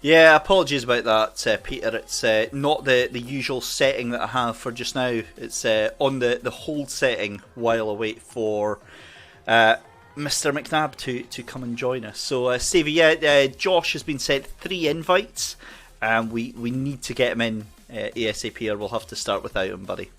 Yeah, apologies about that, Peter. It's not the usual setting that I have for just now. It's on the hold setting while I wait for Mr. McNabb to come and join us. So, Stevie, Josh has been sent 3 invites, and we need to get him in ASAP, or we'll have to start without him, buddy.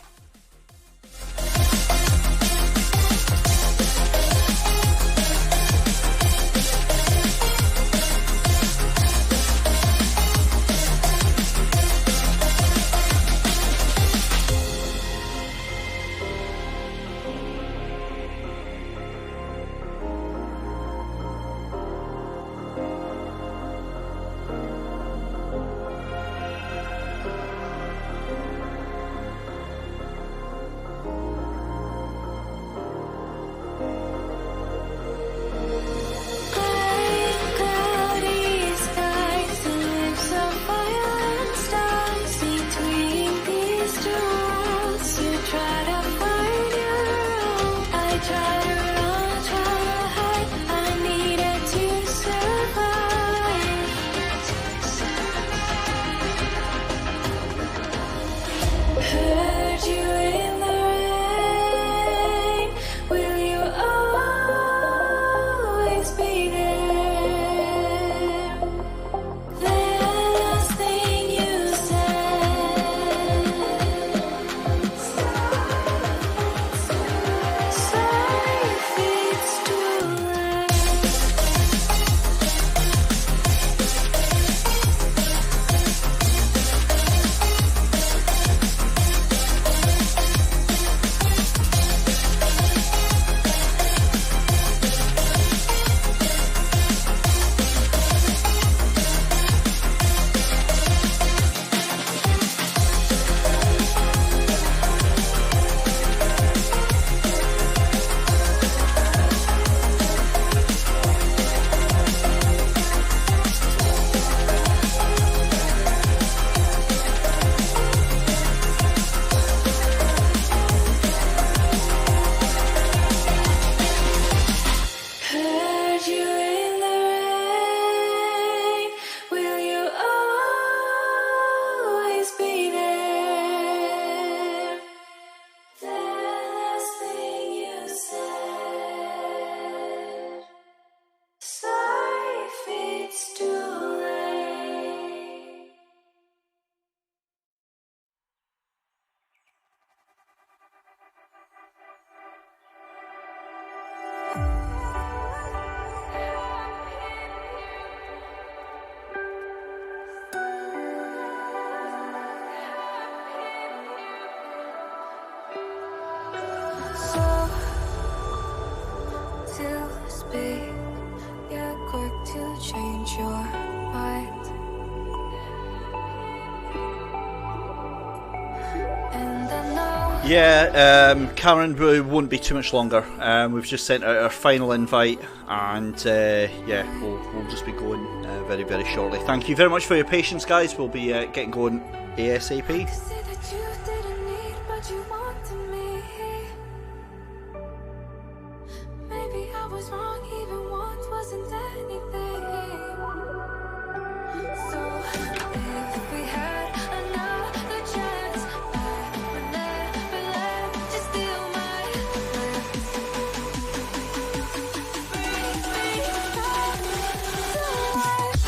Yeah, Karen, we won't be too much longer. We've just sent out our final invite, and yeah, we'll just be going very, very shortly. Thank you very much for your patience, guys. We'll be getting going ASAP. Say that you didn't need what you wanted me. Maybe I was wrong, even once wasn't anything. So if we had another chance, I would never let you steal my breath. Breathe me out to life.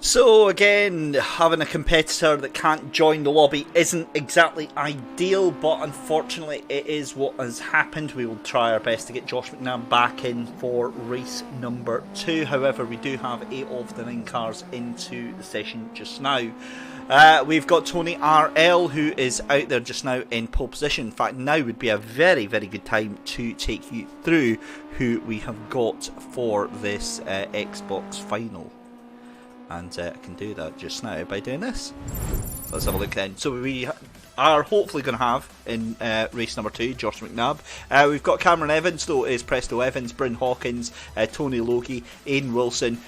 So again, having a competitor that can't join the lobby isn't exactly ideal, but unfortunately it is what has happened. We will try our best to get Josh McNabb back in for race number 2. However, we do have 8 of the 9 cars into the session just now. We've got Tony RL, who is out there just now in pole position. In fact, now would be a very, very good time to take you through who we have got for this Xbox final. And I can do that just now by doing this. Let's have a look then. So we are hopefully going to have in race number 2 Josh McNabb. We've got Cameron Evans, though, is Presto Evans, Bryn Hawkins, Tony Logie, Aidan Wilson.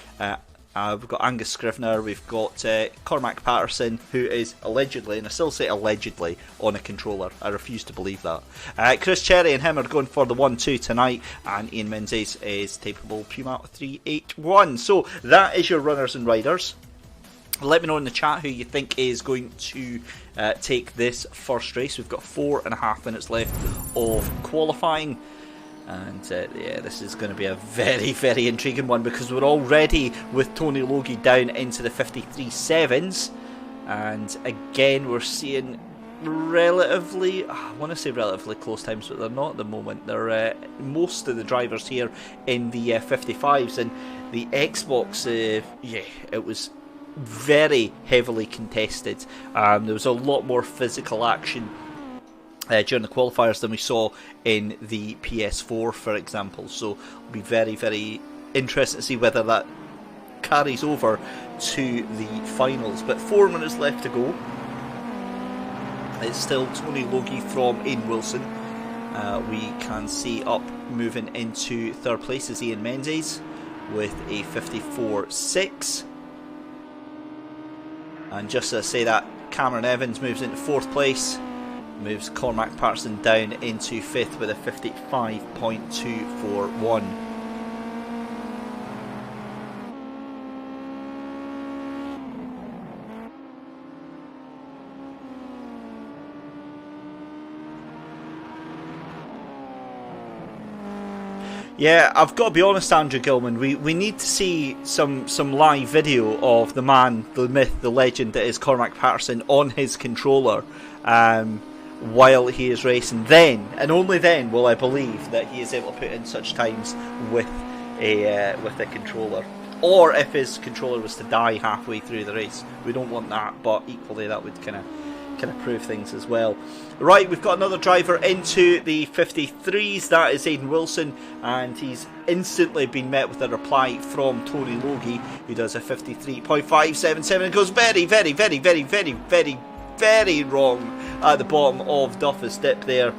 We've got Angus Scrivener, we've got Cormac Patterson, who is allegedly, and I still say allegedly, on a controller. I refuse to believe that. Chris Cherry and him are going for the 1-2 tonight, and Ian Menzies is Tapeable Puma 381. So that is your runners and riders. Let me know in the chat who you think is going to take this first race. We've got 4.5 minutes left of qualifying. And yeah, this is going to be a very, very intriguing one, because we're already with Tony Logie down into the 53.7s. And again, we're seeing relatively, I want to say relatively close times, but they're not at the moment. They're most of the drivers here in the 55s. And the Xbox, yeah, it was very heavily contested. There was a lot more physical action during the qualifiers than we saw in the PS4, for example. So it'll be very, very interesting to see whether that carries over to the finals. But 4 minutes left to go. It's still Tony Logie from Aidan Wilson. We can see up moving into third place is Ian Menzies with a 54.6. And just to say that, Cameron Evans moves into fourth place. Moves Cormac Patterson down into 5th with a 55.241. Yeah, I've got to be honest, Andrew Gilman, we need to see some live video of the man, the myth, the legend that is Cormac Patterson on his controller while he is racing. Then, and only then, will I believe that he is able to put in such times with a controller. Or if his controller was to die halfway through the race. We don't want that, but equally that would kind of prove things as well. Right, we've got another driver into the 53s. That is Aidan Wilson, and he's instantly been met with a reply from Tony Logie, who does a 53.577 and goes very, very, very, very, very, very, very wrong at the bottom of Duffus Dip there.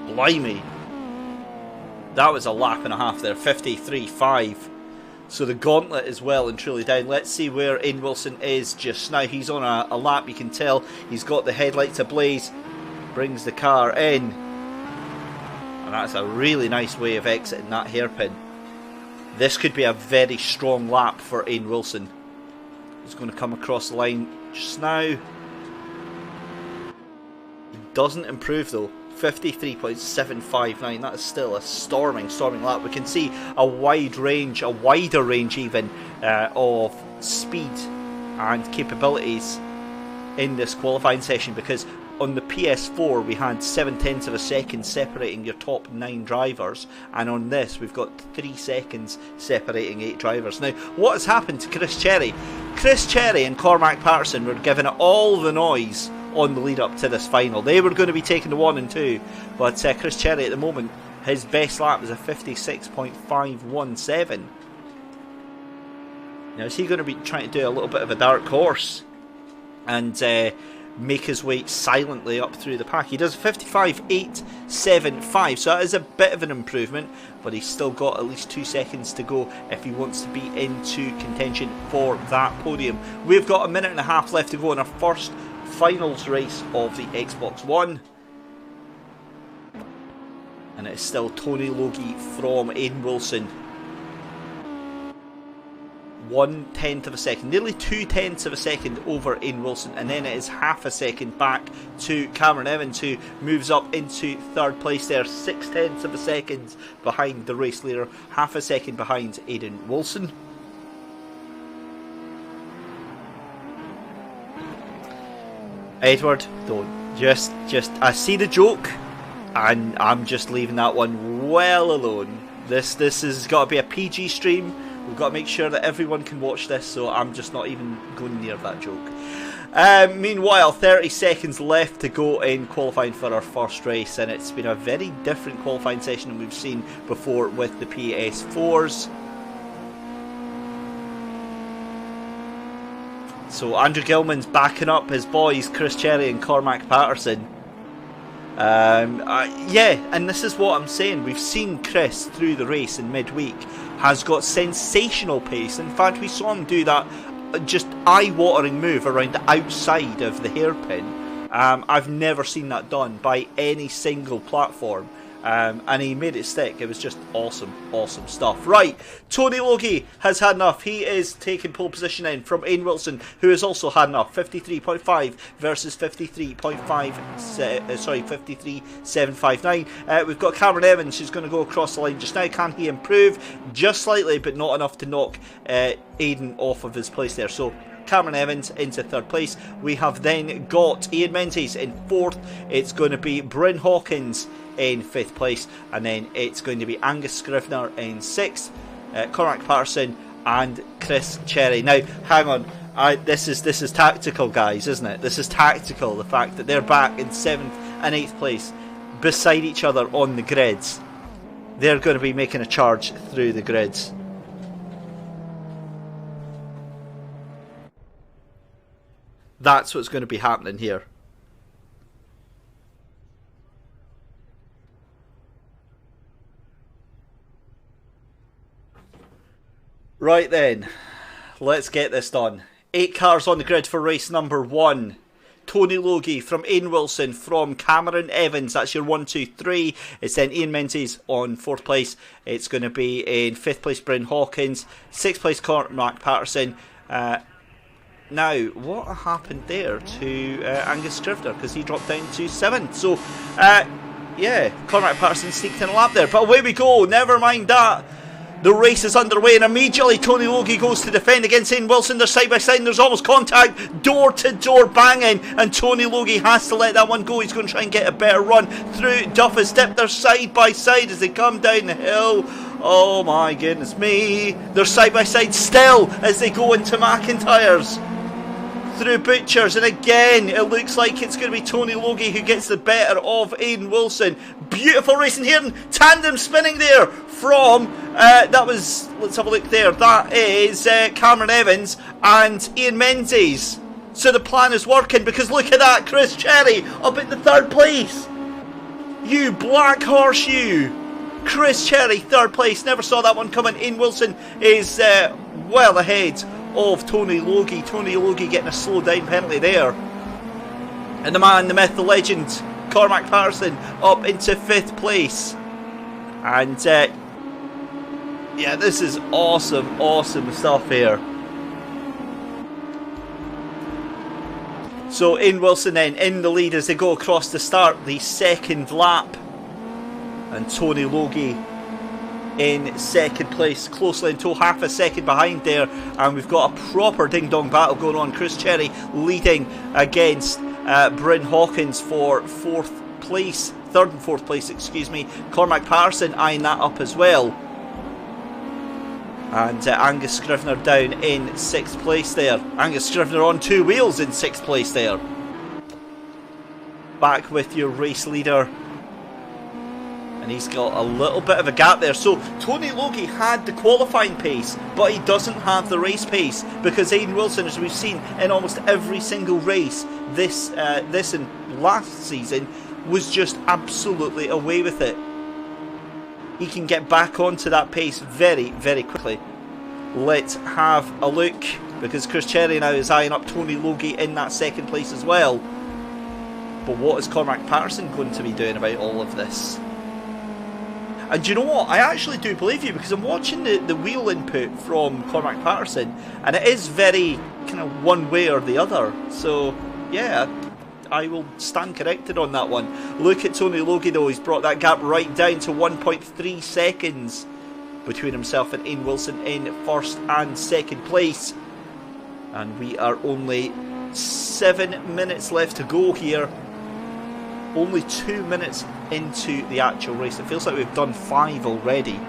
Blimey. That was a lap and a half there, 53.5. So the gauntlet is well and truly down. Let's see where Aidan Wilson is just now. He's on a lap, you can tell. He's got the headlights ablaze. Brings the car in. And that's a really nice way of exiting that hairpin. This could be a very strong lap for Aidan Wilson. He's going to come across the line just now. He doesn't improve though. 53.759. That is still a storming lap. We can see a wider range even of speed and capabilities in this qualifying session, because on the PS4 we had 0.7 of a second separating your top 9 drivers, and on this we've got 3 seconds separating 8 drivers. Now, what has happened to Chris Cherry? Chris Cherry and Cormac Patterson were giving it all the noise on the lead up to this final. They were going to be taking the 1 and 2, but Chris Cherry at the moment, his best lap is a 56.517. Now, is he going to be trying to do a little bit of a dark horse and make his way silently up through the pack? He does 55.875, so that is a bit of an improvement, but he's still got at least 2 seconds to go if he wants to be into contention for that podium. We've got a minute and a half left to go in our first finals race of the Xbox One, and it's still Tony Logie from Aidan Wilson. 1/10 of a second, nearly 2/10 of a second over Aidan Wilson, and then it is half a second back to Cameron Evans, who moves up into third place there, 0.6 of a second behind the race leader, half a second behind Aidan Wilson. Edward, don't. Just, I see the joke, and I'm just leaving that one well alone. This has got to be a PG stream. We've got to make sure that everyone can watch this, so I'm just not even going near that joke. Meanwhile, 30 seconds left to go in qualifying for our first race, and it's been a very different qualifying session than we've seen before with the PS4s. So Andrew Gilman's backing up his boys, Chris Cherry and Cormac Patterson. Yeah, and this is what I'm saying. We've seen Chris through the race in midweek has got sensational pace. In fact, we saw him do that just eye-watering move around the outside of the hairpin. I've never seen that done by any single platform. And he made it stick. It was just awesome, awesome stuff. Right, Tony Logie has had enough. He is taking pole position in from Ian Wilson, who has also had enough. 53.5 versus 53.759. We've got Cameron Evans, who's going to go across the line just now. Can he improve? Just slightly, but not enough to knock Aiden off of his place there. So Cameron Evans into third place. We have then got Ian Menzies in fourth. It's going to be Bryn Hawkins in fifth place, and then it's going to be Angus Scrivener in sixth, Cormac Patterson and Chris Cherry. Now, hang on, this is tactical, guys, isn't it? This is tactical, the fact that they're back in seventh and eighth place beside each other on the grids. They're going to be making a charge through the grids. That's what's going to be happening here. Right then, let's get this done. 8 cars on the grid for race number 1. Tony Logie from Ian Wilson, from Cameron Evans, that's your 1, 2, 3. It's then Ian Menzies on 4th place. It's going to be in 5th place Bryn Hawkins, 6th place Cormac Patterson. Now, what happened there to Angus Scrivener, because he dropped down to 7th. So, yeah, Cormac Patterson sneaked in a lap there, but away we go, never mind that. The race is underway, and immediately Tony Logie goes to defend against Ian Wilson. They're side by side and there's almost contact, door to door banging, and Tony Logie has to let that one go. He's going to try and get a better run through Duffus Dip. They're side by side as they come down the hill. Oh my goodness me, they're side by side still as they go into McIntyre's through Butchers, and again it looks like it's going to be Tony Logie who gets the better of Aidan Wilson. Beautiful racing here, and tandem spinning there from that was, let's have a look there, that is Cameron Evans and Ian Menzies. So the plan is working, because look at that, Chris Cherry up at the 3rd place. You black horse, you. Chris Cherry 3rd place, never saw that one coming. Ian Wilson is well ahead of Tony Logie. Tony Logie getting a slow down penalty there. And the man, the myth, the legend, Cormac Patterson up into 5th place. And yeah, this is awesome, awesome stuff here. So Ian Wilson then in the lead as they go across to start the 2nd lap. And Tony Logie in 2nd place, closely until half a second behind there, and we've got a proper ding-dong battle going on. Chris Cherry leading against Bryn Hawkins for 4th place, 3rd and 4th place, excuse me. Cormac Patterson eyeing that up as well, and Angus Scrivener down in 6th place there. Angus Scrivener on 2 wheels in 6th place there. Back with your race leader, and he's got a little bit of a gap there. So Tony Logie had the qualifying pace, but he doesn't have the race pace, because Aidan Wilson, as we've seen in almost every single race this and last season, was just absolutely away with it. He can get back onto that pace very, very quickly. Let's have a look, because Chris Cherry now is eyeing up Tony Logie in that 2nd place as well. But what is Cormac Patterson going to be doing about all of this? And do you know what? I actually do believe you, because I'm watching the wheel input from Cormac Patterson, and it is very kind of one way or the other. So, yeah, I will stand corrected on that one. Look at Tony Logie though, he's brought that gap right down to 1.3 seconds between himself and Ian Wilson in 1st and 2nd place. And we are only 7 minutes left to go here. Only 2 minutes into the actual race. It feels like we've done 5 already.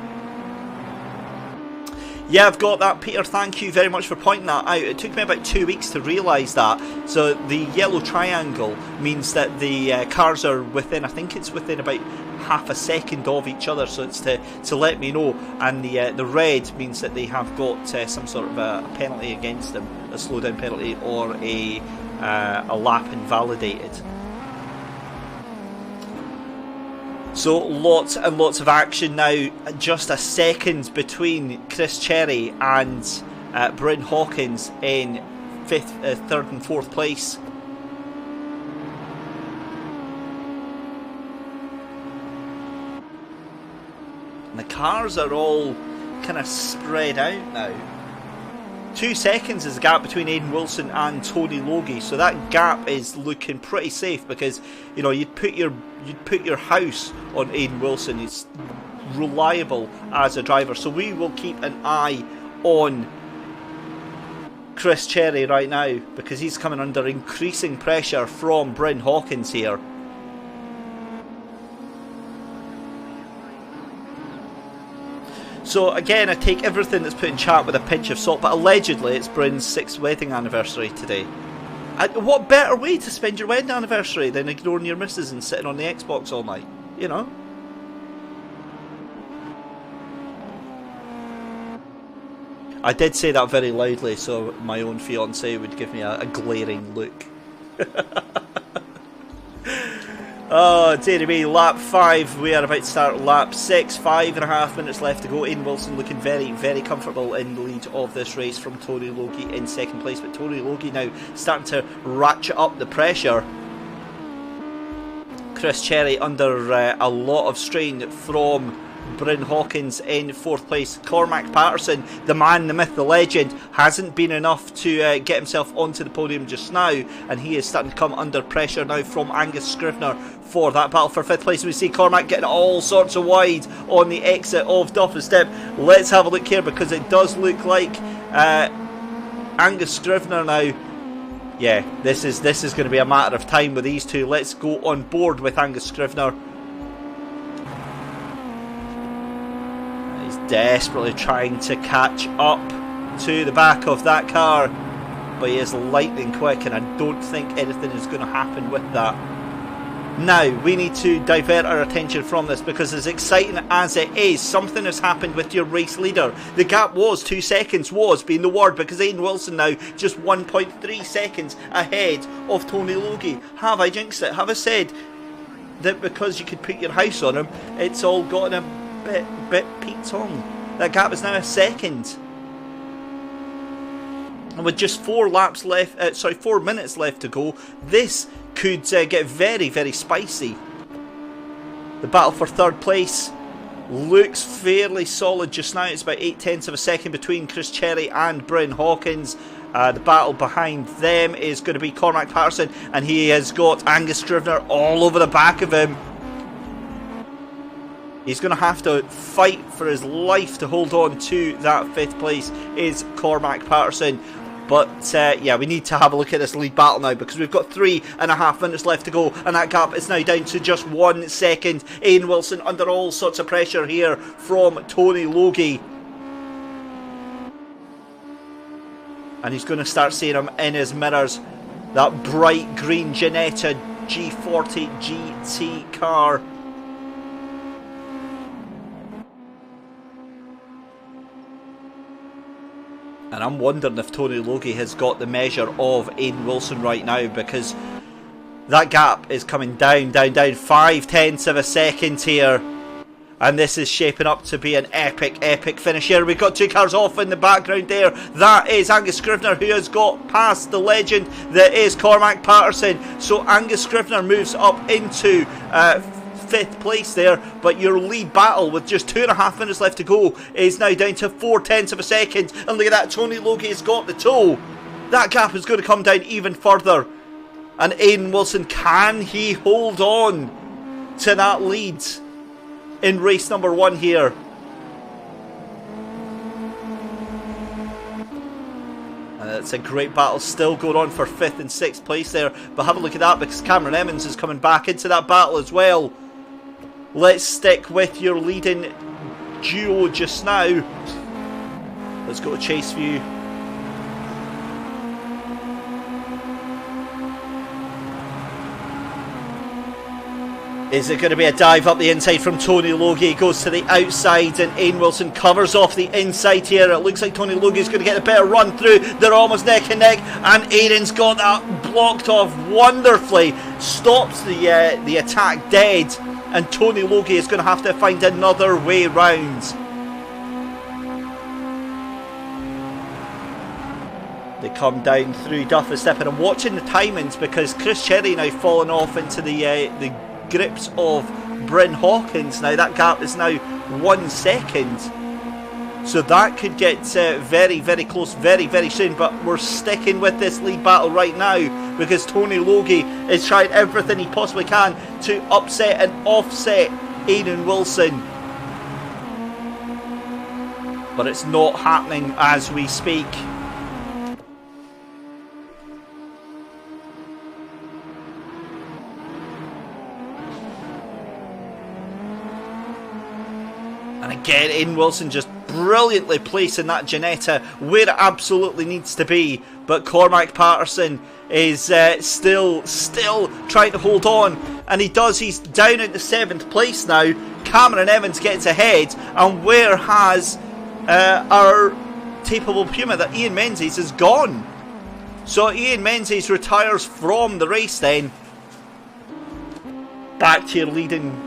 Yeah, I've got that, Peter. Thank you very much for pointing that out. It took me about 2 weeks to realise that. So the yellow triangle means that the cars are within, I think it's within about half a second of each other. So it's to let me know. And the red means that they have got some sort of a penalty against them, a slowdown penalty or a lap invalidated. So lots and lots of action now. Just a second between Chris Cherry and Bryn Hawkins in third and fourth place. And the cars are all kind of spread out now. 2 seconds is the gap between Aidan Wilson and Tony Logie, so that gap is looking pretty safe because, you know, you'd put your house on Aidan Wilson. He's reliable as a driver, so we will keep an eye on Chris Cherry right now because he's coming under increasing pressure from Bryn Hawkins here. So again, I take everything that's put in chat with a pinch of salt, but allegedly it's Bryn's 6th wedding anniversary today. What better way to spend your wedding anniversary than ignoring your missus and sitting on the Xbox all night, you know? I did say that very loudly so my own fiancée would give me a glaring look. Oh, dearie me, lap 5, we are about to start lap 6, 5.5 minutes left to go. Aidan Wilson looking very, very comfortable in the lead of this race from Tony Logie in second place, but Tony Logie now starting to ratchet up the pressure. Chris Cherry under a lot of strain from Bryn Hawkins in fourth place. Cormac Patterson, the man, the myth, the legend, hasn't been enough to get himself onto the podium just now, and he is starting to come under pressure now from Angus Scrivener for that battle for fifth place. We see Cormac getting all sorts of wide on the exit of Duffin Step. Let's have a look here because it does look like Angus Scrivener now. Yeah, this is going to be a matter of time with these two. Let's go on board with Angus Scrivener. He's desperately trying to catch up to the back of that car, but he is lightning quick, and I don't think anything is going to happen with that. Now, we need to divert our attention from this because as exciting as it is, something has happened with your race leader. The gap was 2 seconds, was being the word, because Aidan Wilson now just 1.3 seconds ahead of Tony Logie. Have I jinxed it? Have I said that because you could put your house on him, it's all gotten a bit Pete's on? That gap is now a second. And with just 4 minutes left to go, this could get very, very spicy. The battle for third place looks fairly solid just now. It's about 0.8 of a second between Chris Cherry and Bryn Hawkins. The battle behind them is going to be Cormac Patterson, and he has got Angus Scrivener all over the back of him. He's going to have to fight for his life to hold on to that 5th place, is Cormac Patterson. But yeah, we need to have a look at this lead battle now because we've got 3.5 minutes left to go, and that gap is now down to just 1 second. Aidan Wilson under all sorts of pressure here from Tony Logie. And he's going to start seeing him in his mirrors. That bright green Ginetta G40 GT car. And I'm wondering if Tony Logie has got the measure of Aidan Wilson right now, because that gap is coming down, down, down. 0.5 of a second here. And this is shaping up to be an epic, epic finish here. We've got 2 cars off in the background there. That is Angus Scrivener, who has got past the legend that is Cormac Patterson. So Angus Scrivener moves up into 5th place there, but your lead battle with just 2.5 minutes left to go is now down to 0.4 of a second. And look at that, Tony Logie has got the toe. That gap is going to come down even further. And Aidan Wilson, can he hold on to that lead in race number 1 here? It's a great battle still going on for 5th and 6th place there. But have a look at that, because Cameron Evans is coming back into that battle as well. Let's stick with your leading duo just now. Let's go to chase view. Is it going to be a dive up the inside from Tony Logie? He goes to the outside and Aiden Wilson covers off the inside here. It looks like Tony Logie is going to get a better run through. They're almost neck and neck, and Aiden's got that blocked off wonderfully. Stops the attack dead, and Tony Logie is going to have to find another way round. They come down through Duff Step, and I'm watching the timings because Chris Cherry now falling off into the grips of Bryn Hawkins. Now that gap is now 1 second, so that could get very, very close very, very soon. But we're sticking with this lead battle right now because Tony Logie is trying everything he possibly can to upset and offset Aiden Wilson, but it's not happening as we speak. And again, Aiden Wilson just brilliantly placing that Janetta where it absolutely needs to be. But Cormac Patterson is still trying to hold on. And he does. He's down at the 7th place now. Cameron Evans gets ahead. And where has our tapeable Puma, that Ian Menzies, is gone? So Ian Menzies retires from the race then. Back to your leading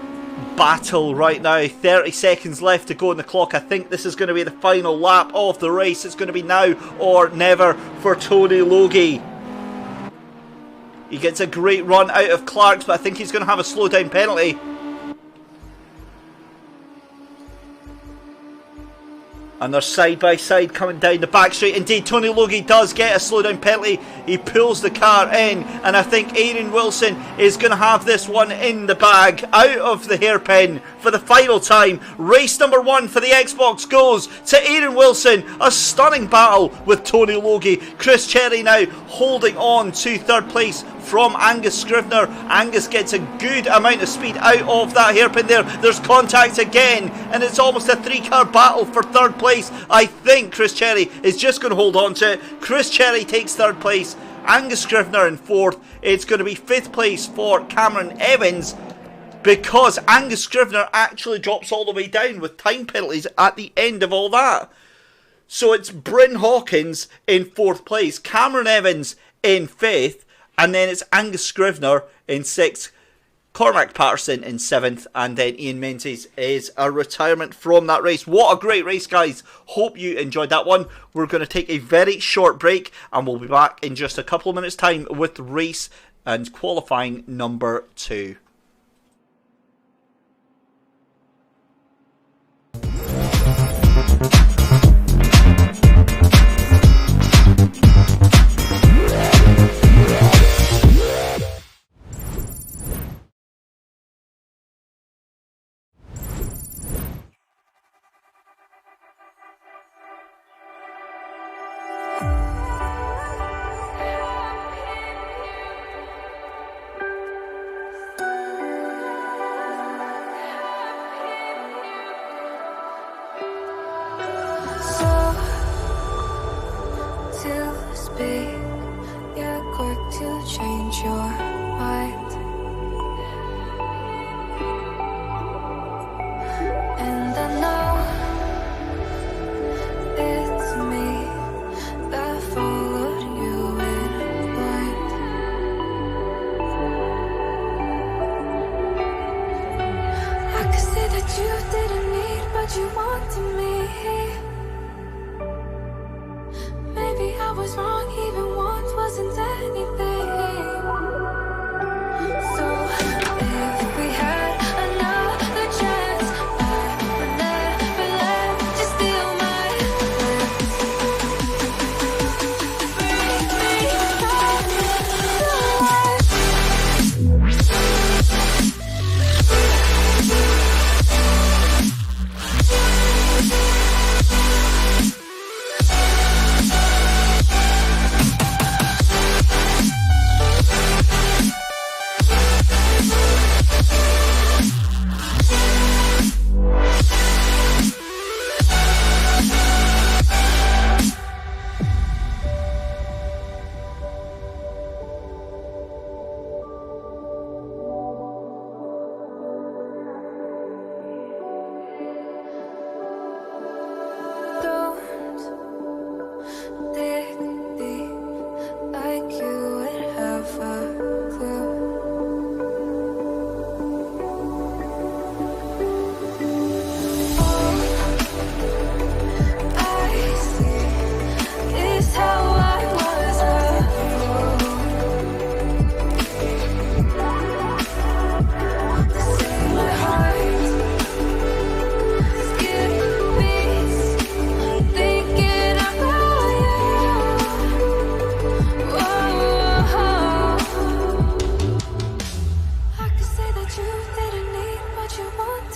battle right now. 30 seconds left to go on the clock. I think this is going to be the final lap of the race. It's going to be now or never for Tony Logie. He gets a great run out of Clark's, but I think he's going to have a slow down penalty. And they're side by side coming down the back straight. Indeed, Tony Logie does get a slowdown penalty. He pulls the car in, and I think Aiden Wilson is going to have this one in the bag, out of the hairpin for the final time. Race number 1 for the Xbox goes to Aiden Wilson. A stunning battle with Tony Logie. Chris Cherry now holding on to 3rd place from Angus Scrivener. Angus gets a good amount of speed out of that hairpin there. There's contact again, and it's almost a 3-car battle for 3rd place. I think Chris Cherry is just going to hold on to it. Chris Cherry takes 3rd place. Angus Scrivener in 4th. It's going to be 5th place for Cameron Evans, because Angus Scrivener actually drops all the way down with time penalties at the end of all that. So it's Bryn Hawkins in 4th place, Cameron Evans in 5th, and then it's Angus Scrivener in 6th, Cormac Patterson in 7th, and then Ian Menzies is a retirement from that race. What a great race, guys. Hope you enjoyed that one. We're going to take a very short break, and we'll be back in just a couple of minutes' time with race and qualifying number 2.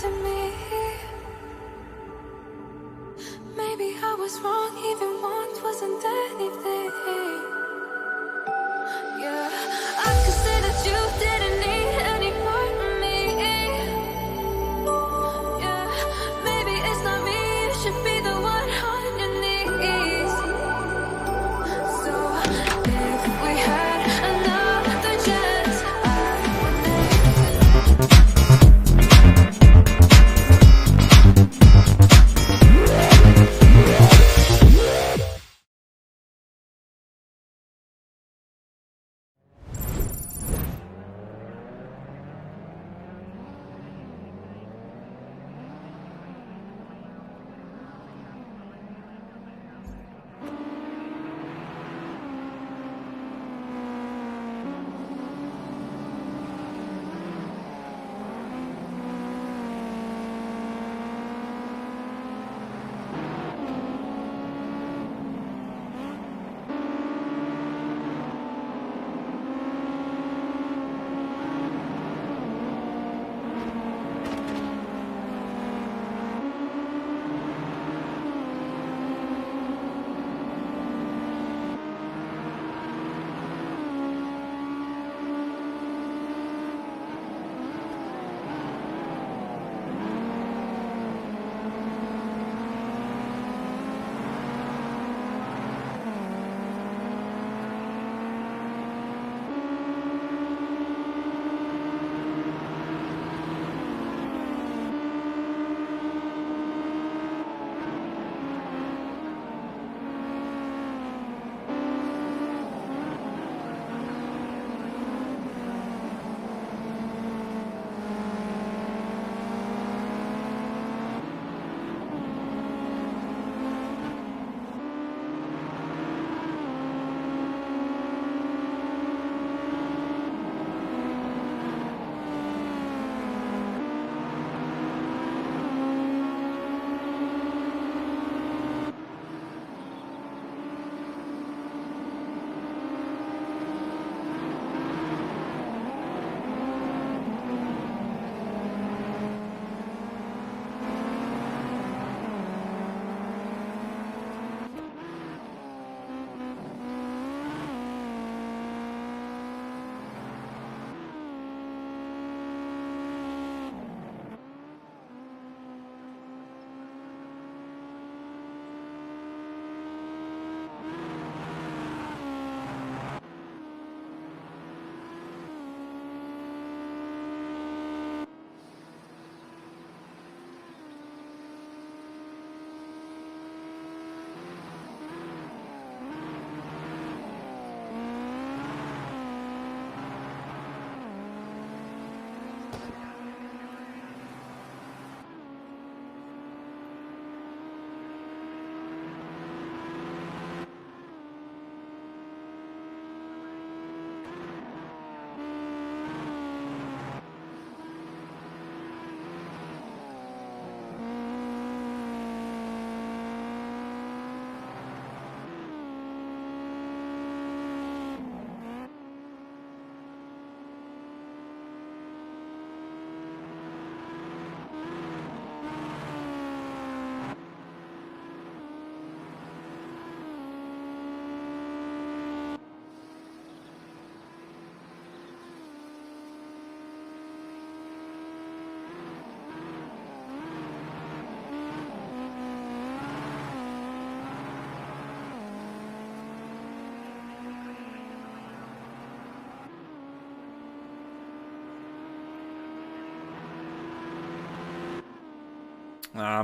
to me. Maybe I was wrong, even once wasn't anything. Yeah, I could say that you didn't need any part of me. Yeah, maybe it's not me, you should be the one on your knees. So if we had another chance, I would never.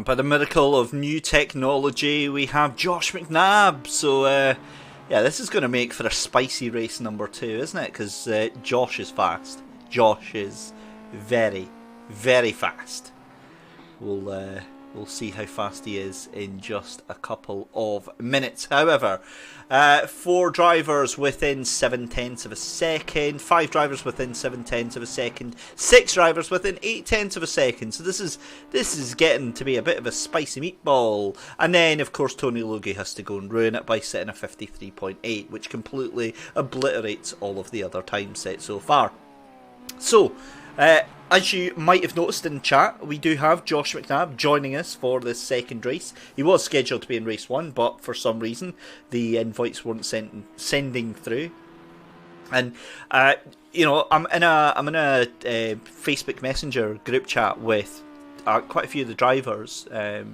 By the miracle of new technology, we have Josh McNabb. So, yeah, this is going to make for a spicy race number 2, isn't it? Because Josh is fast. Josh is very, very fast. We'll see how fast he is in just a couple of minutes. However, 4 drivers within 7/10 of a second, 5 drivers within 7/10 of a second, 6 drivers within 8/10 of a second. So this is getting to be a bit of a spicy meatball. And then, of course, Tony Logie has to go and ruin it by setting a 53.8, which completely obliterates all of the other time set so far. So, As you might have noticed in chat, we do have Josh McNabb joining us for this second race. He was scheduled to be in race 1, but for some reason the invites weren't sending through. And you know, I'm in a Facebook Messenger group chat with quite a few of the drivers. A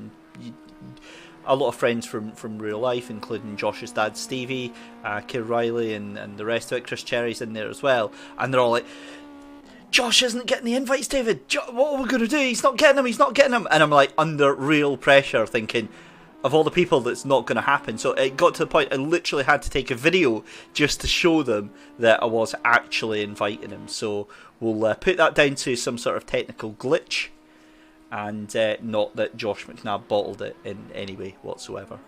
lot of friends from real life, including Josh's dad Stevie, Keir Riley, and the rest of it. Chris Cherry's in there as well, and they're all like, Josh isn't getting the invites, David. What are we going to do? He's not getting them. He's not getting them. And I'm like under real pressure, thinking of all the people that's not going to happen. So it got to the point I literally had to take a video just to show them that I was actually inviting him. So we'll put that down to some sort of technical glitch, and not that Josh McNabb bottled it in any way whatsoever.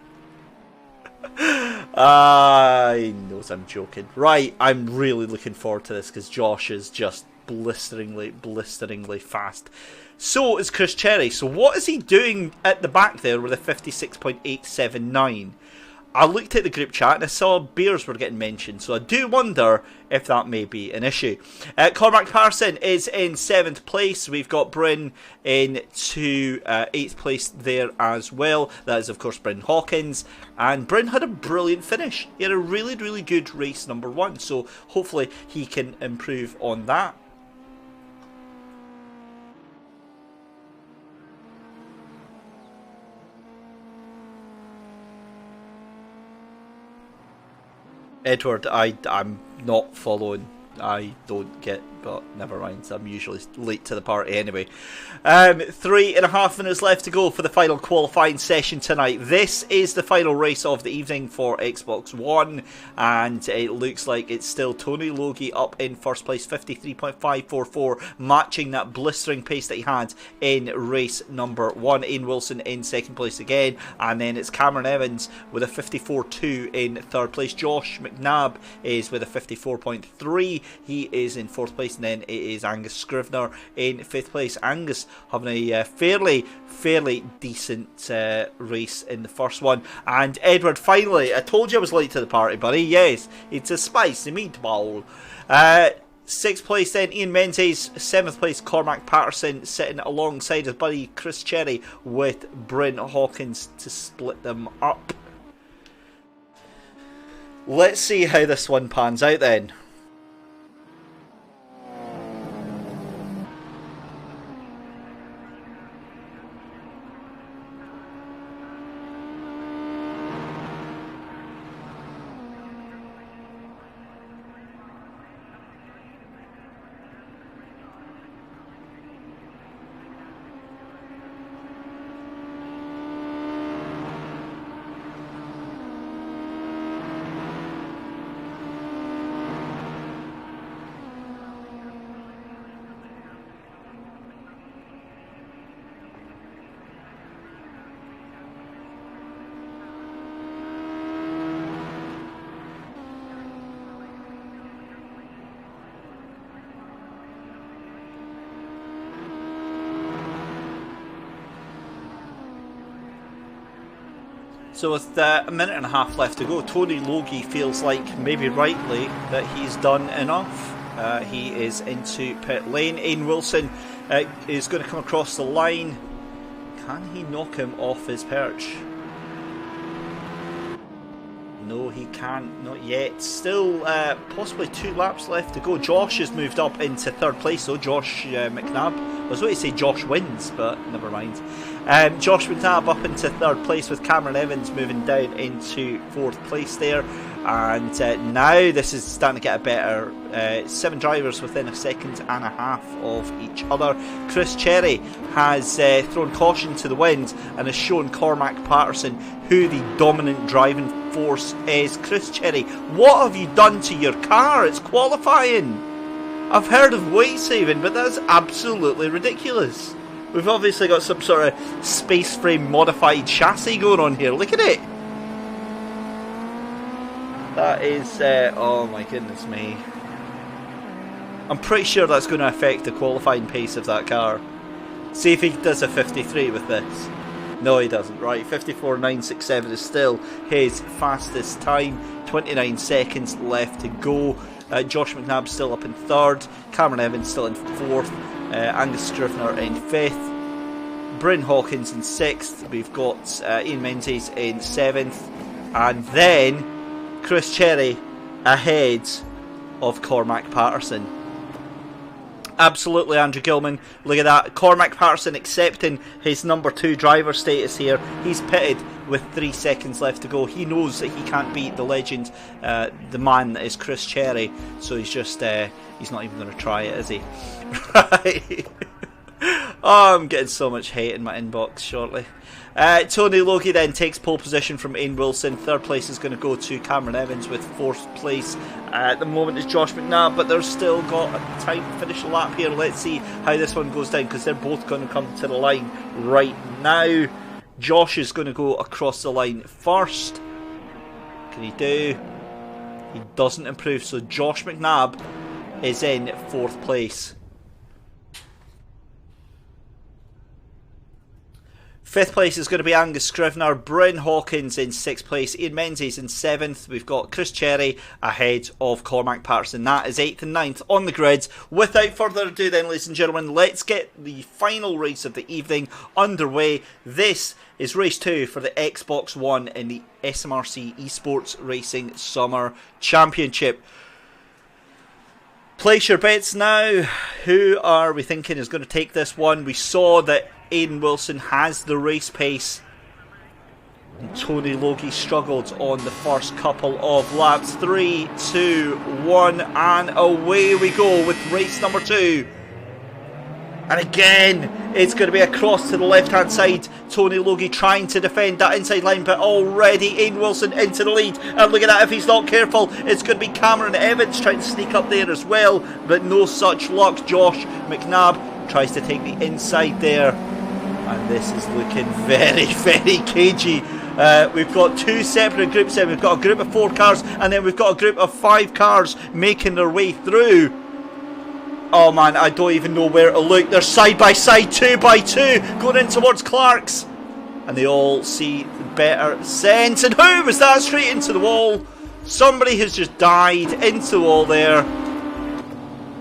I knows I'm joking. Right, I'm really looking forward to this because Josh is just blisteringly fast. So is Chris Cherry. So what is he doing at the back there with a 56.879? I looked at the group chat and I saw beers were getting mentioned, so I do wonder if that may be an issue. Cormac Patterson is in 7th place. We've got Bryn in 8th place there as well. That is, of course, Bryn Hawkins. And Bryn had a brilliant finish. He had a really good race number 1, so hopefully he can improve on that. Edward, I'm not following. I don't get, but never mind. I'm usually late to the party anyway. 3.5 minutes left to go for the final qualifying session tonight. This is the final race of the evening for Xbox One, and it looks like it's still Tony Logie up in first place, 53.544, matching that blistering pace that he had in race number 1. Ian Wilson in second place again, and then it's Cameron Evans with a 54.2 in third place. Josh McNabb is with a 54.3. He is in fourth place, and then it is Angus Scrivener in 5th place. Angus having a fairly decent race in the first one. And Edward, finally, I told you I was late to the party, buddy. Yes, it's a spicy meatball. 6th place then Ian Menzies, 7th place Cormac Patterson, sitting alongside his buddy Chris Cherry with Bryn Hawkins to split them up. Let's see how this one pans out then. So with a minute and a half left to go, Tony Logie feels like, maybe rightly, that he's done enough. He is into pit lane. Ian Wilson is going to come across the line. Can he knock him off his perch? No, he can't, not yet. Still possibly 2 laps left to go. Josh has moved up into 3rd place, though. Josh McNabb. I was going to say Josh wins, but never mind. Josh McNabb up into 3rd place, with Cameron Evans moving down into 4th place there. And now this is starting to get a better 7 drivers within a second and a half of each other. Chris Cherry has thrown caution to the wind and has shown Cormac Patterson who the dominant driving force is. Chris Cherry, what have you done to your car? It's qualifying. I've heard of weight saving, but that's absolutely ridiculous. We've obviously got some sort of space frame modified chassis going on here. Look at it. That is, oh my goodness me. I'm pretty sure that's going to affect the qualifying pace of that car. See if he does a 53 with this. No, he doesn't. Right, 54.967 is still his fastest time. 29 seconds left to go. Josh McNabb still up in 3rd. Cameron Evans still in 4th. Angus Scrivener in 5th. Bryn Hawkins in 6th. We've got Ian Menzies in 7th. And then Chris Cherry ahead of Cormac Patterson. Absolutely, Andrew Gilman. Look at that. Cormac Patterson accepting his number 2 driver status here. He's pitted with 3 seconds left to go. He knows that he can't beat the legend, the man that is Chris Cherry. So he's just, he's not even going to try it, is he? Right. Oh, I'm getting so much hate in my inbox shortly. Tony Logie then takes pole position from Ian Wilson. 3rd place is going to go to Cameron Evans, with 4th place at the moment is Josh McNabb, but they're still got time to finish a lap here. Let's see how this one goes down, because they're both going to come to the line right now. Josh is going to go across the line first. Can he do? He doesn't improve, so Josh McNabb is in 4th place. 5th place is going to be Angus Scrivener. Bryn Hawkins in 6th place. Ian Menzies in 7th. We've got Chris Cherry ahead of Cormac Patterson. That is 8th and 9th on the grid. Without further ado then, ladies and gentlemen, let's get the final race of the evening underway. This is race 2 for the Xbox One in the SMRC eSports Racing Summer Championship. Place your bets now. Who are we thinking is going to take this one? We saw that Aidan Wilson has the race pace. And Tony Logie struggled on the first couple of laps. 3, 2, 1, and away we go with race number 2. And again, it's going to be across to the left-hand side. Tony Logie trying to defend that inside line, but already Aidan Wilson into the lead. And look at that, if he's not careful, it's going to be Cameron Evans trying to sneak up there as well. But no such luck. Josh McNabb tries to take the inside there. And this is looking very, very cagey. We've got 2 separate groups here. We've got a group of 4 cars, and then we've got a group of 5 cars making their way through. Oh man, I don't even know where to look. They're side by side, 2 by 2, going in towards Clark's. And they all see better sense. And who was that? Straight into the wall. Somebody has just died into the wall there.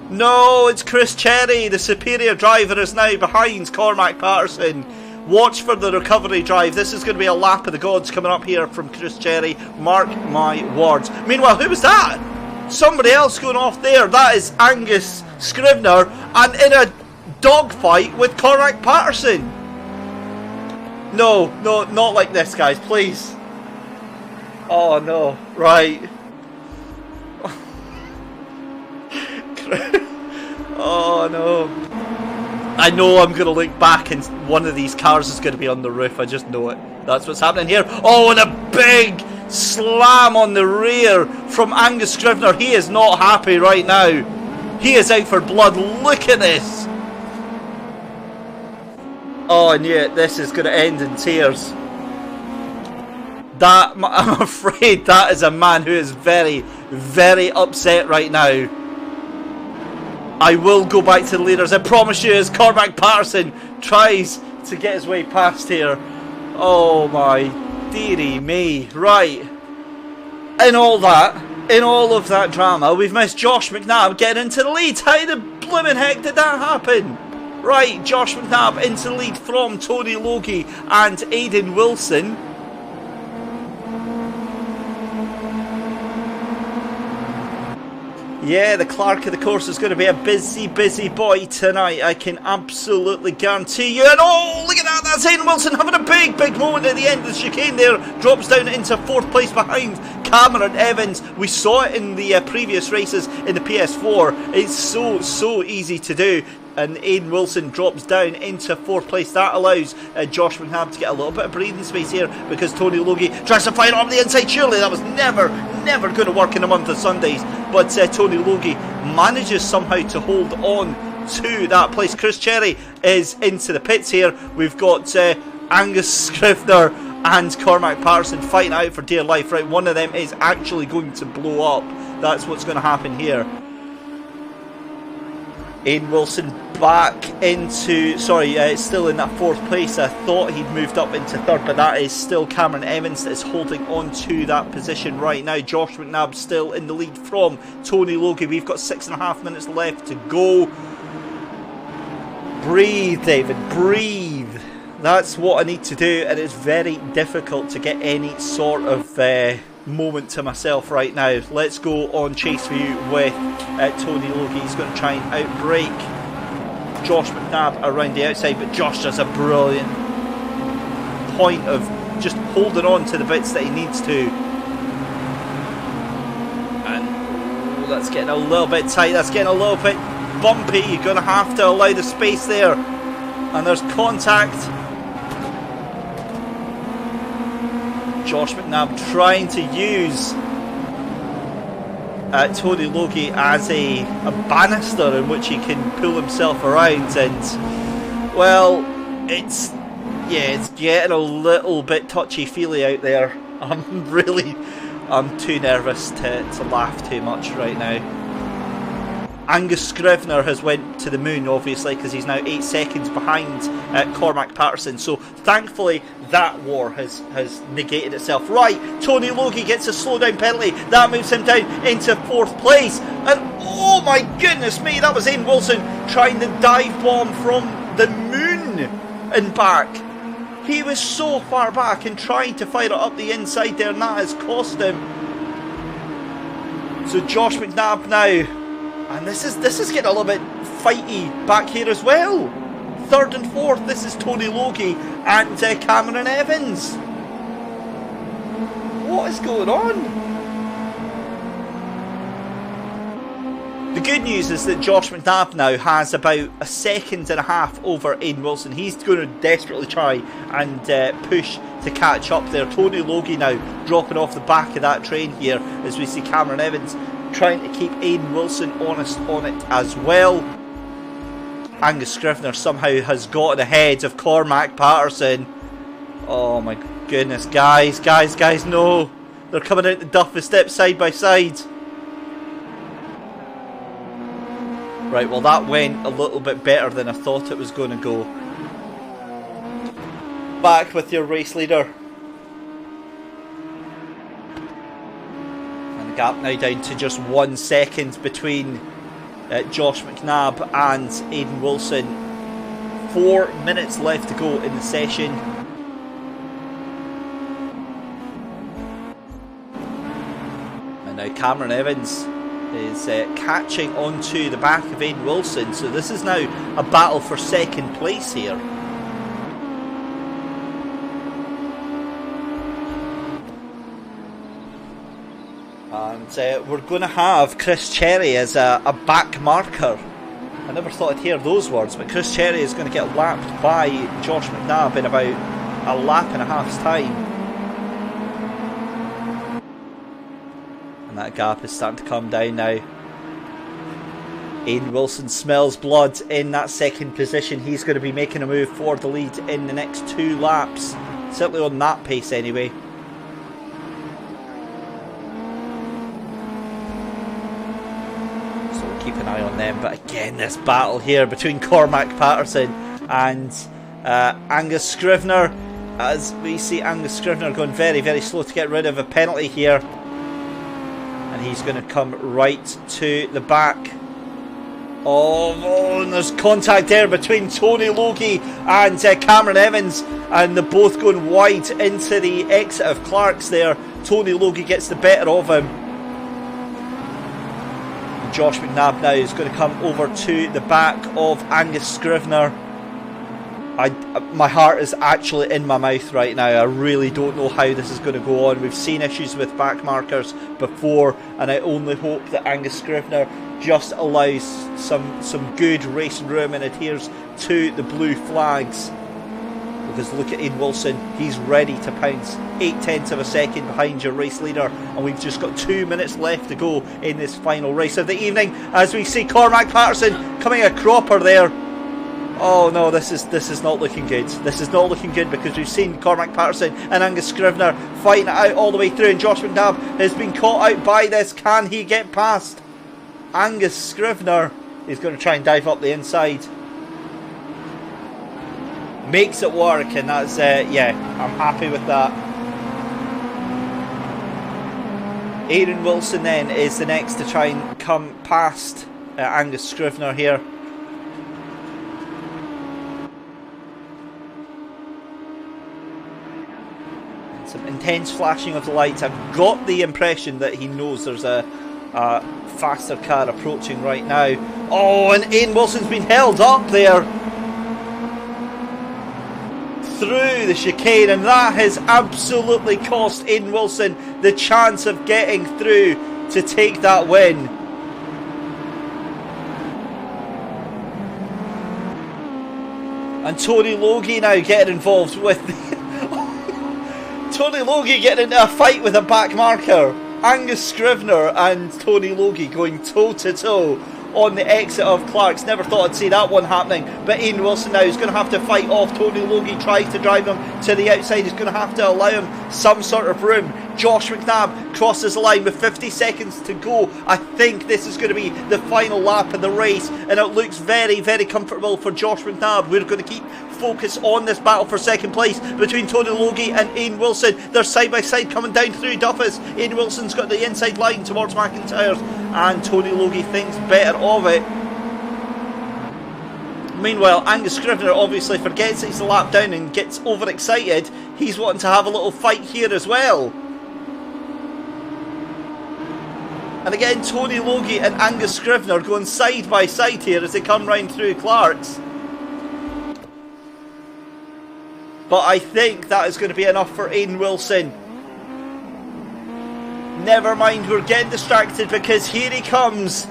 No, it's Chris Cherry. The superior driver is now behind Cormac Patterson. Watch for the recovery drive. This is going to be a lap of the gods coming up here from Chris Cherry. Mark my words. Meanwhile, who was that? Somebody else going off there. That is Angus Scrivener, and in a dogfight with Cormac Patterson. No, no, not like this, guys, please. Oh no, right. Oh no. I know I'm going to look back and one of these cars is going to be on the roof. I just know it. That's what's happening here. Oh, and a big slam on the rear from Angus Scrivener. He is not happy right now. He is out for blood. Look at this. Oh, and yet this is going to end in tears. That, I'm afraid that is a man who is very, very upset right now. I will go back to the leaders, I promise you, as Cormac Patterson tries to get his way past here. Oh my dearie me. Right. In all of that drama, we've missed Josh McNabb getting into the lead. How the blooming heck did that happen? Right, Josh McNabb into the lead from Tony Logie and Aidan Wilson. Yeah, the Clark of the course is going to be a busy, busy boy tonight. I can absolutely guarantee you. And oh, look at that. That's Aidan Wilson having a big, big moment at the end of the chicane there. Drops down into 4th place behind Cameron Evans. We saw it in the previous races in the PS4. It's so easy to do. And Aidan Wilson drops down into 4th place. That allows Josh McNabb to get a little bit of breathing space here, because Tony Logie tries to fire on the inside. Surely that was never going to work in a month of Sundays. But Tony Logie manages somehow to hold on to that place. Chris Cherry is into the pits here. We've got Angus Scrivener and Cormac Patterson fighting out for dear life. Right, one of them is actually going to blow up. That's what's going to happen here. Aidan Wilson back into, sorry, it's still in that 4th place. I thought he'd moved up into 3rd, but that is still Cameron Evans that is holding on to that position right now. Josh McNabb still in the lead from Tony Logie. We've got 6.5 minutes left to go. Breathe, David, breathe. That's what I need to do, and it's very difficult to get any sort of moment to myself right now. Let's go on chase view with Tony Logie. He's going to try and outbrake Josh McNabb around the outside, but Josh does a brilliant point of just holding on to the bits that he needs to. And that's getting a little bit tight, that's getting a little bit bumpy. You're going to have to allow the space there. And there's contact. Josh McNabb trying to use Tony Logie as a banister in which he can pull himself around, and well, it's getting a little bit touchy-feely out there. I'm too nervous to laugh too much right now. Angus Scrivener has went to the moon, obviously, because he's now 8 seconds behind Cormac Patterson. So thankfully that war has negated itself. Right, Tony Logie gets a slowdown penalty. That moves him down into 4th place. And oh my goodness me, that was Ian Wilson trying the dive bomb from the moon and back. He was so far back and trying to fire it up the inside there, and that has cost him. So Josh McNabb now. And this is getting a little bit fighty back here as well. 3rd and 4th, this is Tony Logie and Cameron Evans. What is going on? The good news is that Josh McNabb now has about 1.5 seconds over Aidan Wilson. He's going to desperately try and push to catch up there. Tony Logie now dropping off the back of that train here as we see Cameron Evans trying to keep Aidan Wilson honest on it as well. Angus Scrivener somehow has gotten ahead of Cormac Patterson. Oh my goodness, guys, no. They're coming out the Duffy step side by side. Right, well that went a little bit better than I thought it was going to go. Back with your race leader. Gap now down to just 1 second between Josh McNabb and Aidan Wilson. 4 minutes left to go in the session. And now Cameron Evans is catching onto the back of Aidan Wilson, so this is now a battle for 2nd place here. And we're going to have Chris Cherry as a back marker. I never thought I'd hear those words, but Chris Cherry is going to get lapped by Josh McNabb in about 1.5 laps time. And that gap is starting to come down now. Aidan Wilson smells blood in that 2nd position. He's going to be making a move for the lead in the next 2 laps. Certainly on that pace anyway. Keep an eye on them, but again this battle here between Cormac Patterson and Angus Scrivener, as we see Angus Scrivener going very, very slow to get rid of a penalty here, and he's going to come right to the back. Oh, and there's contact there between Tony Logie and Cameron Evans, and they're both going wide into the exit of Clark's there. Tony Logie gets the better of him. Josh McNabb now is going to come over to the back of Angus Scrivener. My heart is actually in my mouth right now. I really don't know how this is going to go on. We've seen issues with back markers before, and I only hope that Angus Scrivener just allows some good racing room and adheres to the blue flags. Because look at Aidan Wilson, he's ready to pounce. 0.8 of a second behind your race leader, and we've just got 2 minutes left to go in this final race of the evening, as we see Cormac Patterson coming a cropper there. Oh no, this is not looking good. This is not looking good, because we've seen Cormac Patterson and Angus Scrivener fighting it out all the way through, and Josh McNabb has been caught out by this. Can he get past Angus Scrivener? He's going to try and dive up the inside. makes it work, and that's yeah, I'm happy with that. Aaron Wilson then is the next to try and come past Angus Scrivener here. Some intense flashing of the lights. I've got the impression that he knows there's a faster car approaching right now. Oh, and Aaron Wilson's been held up there through the chicane, and that has absolutely cost Aaron Wilson the chance of getting through to take that win. And Tony Logie now getting involved with Tony Logie getting into a fight with a back marker. Angus Scrivener and Tony Logie going toe to toe on the exit of Clark's. Never thought I'd see that one happening, but Ian Wilson now is going to have to fight off Tony Logie, tries to drive him to the outside. He's going to have to allow him some sort of room. Josh McNabb crosses the line with 50 seconds to go. I think this is going to be the final lap of the race, and it looks very, very comfortable for Josh McNabb. We're going to keep focus on this battle for second place between Tony Logie and Ian Wilson. They're side by side coming down through Duffus. Ian Wilson's got the inside line towards McIntyre's, and Tony Logie thinks better of it. Meanwhile, Angus Scrivener obviously forgets he's a lap down and gets overexcited. He's wanting to have a little fight here as well. And again, Tony Logie and Angus Scrivener going side by side here as they come round through Clark's. But I think that is going to be enough for Ian Wilson. Never mind, we're getting distracted because here he comes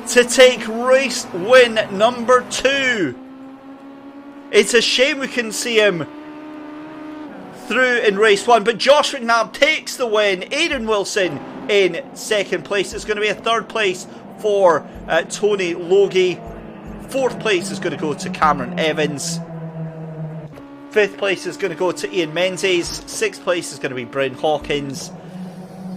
to take race win number 2. It's a shame we couldn't see him through in race 1, but Josh McNabb takes the win. Aaron Wilson in second place. It's going to be a third place for Tony Logie. Fourth place is going to go to Cameron Evans. Fifth place is going to go to Ian Menzies. Sixth place is going to be Bryn Hawkins.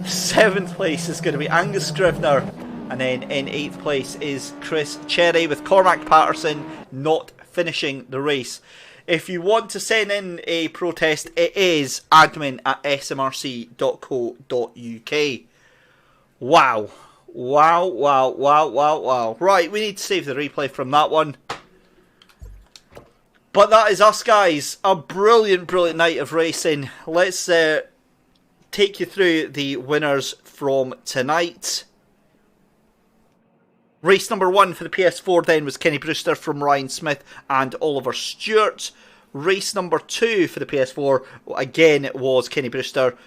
Seventh place is going to be Angus Scrivener. And then in 8th place is Chris Cherry, with Cormac Patterson not finishing the race. If you want to send in a protest, it is admin@smrc.co.uk. Wow. Wow, wow, wow, wow, wow. Right, we need to save the replay from that one. But that is us, guys. A brilliant, brilliant night of racing. Let's take you through the winners from tonight. Race number 1 for the PS4 then was Kenny Brewster from Ryan Smith and Oliver Stewart. Race number 2 for the PS4, again, it was Kenny Brewster,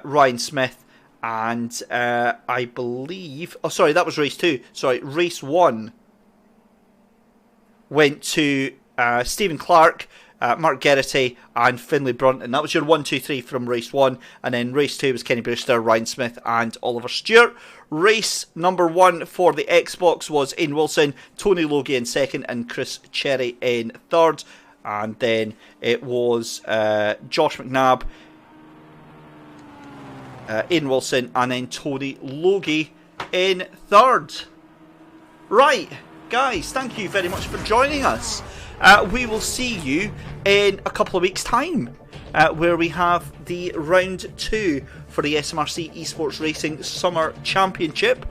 Ryan Smith, and I believe... Oh, sorry, that was race 2. Sorry, race 1 went to Stephen Clark, Mark Geraghty and Finlay Brunton. That was your 1, 2, 3 from race 1. And then race 2 was Kenny Brewster, Ryan Smith and Oliver Stewart. Race number 1 for the Xbox was Ian Wilson, Tony Logie in second and Chris Cherry in third. And then it was Josh McNabb, Ian Wilson and then Tony Logie in third. Right, guys, thank you very much for joining us. We will see you in a couple of weeks' time, where we have the round 2 for the SMRC eSports Racing Summer Championship.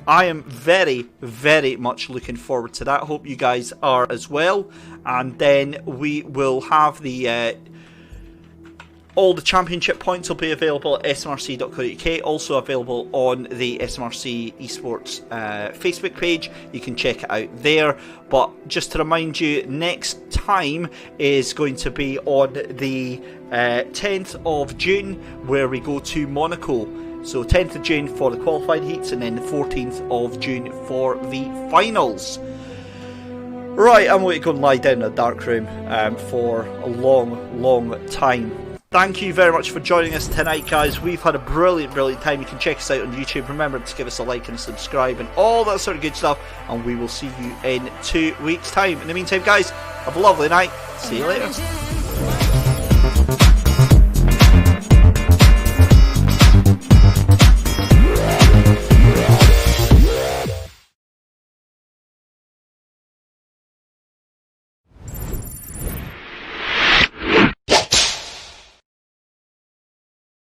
I am very, very much looking forward to that. Hope you guys are as well. And then we will have the... all the championship points will be available at smrc.co.uk, also available on the SMRC eSports Facebook page. You can check it out there. But just to remind you, next time is going to be on the 10th of June, where we go to Monaco. So 10th of June for the qualified heats, and then the 14th of June for the finals. Right, I'm going to go and lie down in a dark room for a long, long time. Thank you very much for joining us tonight, guys. We've had a brilliant, brilliant time. You can check us out on YouTube. Remember to give us a like and a subscribe and all that sort of good stuff. And we will see you in 2 weeks' time. In the meantime, guys, have a lovely night. See you later.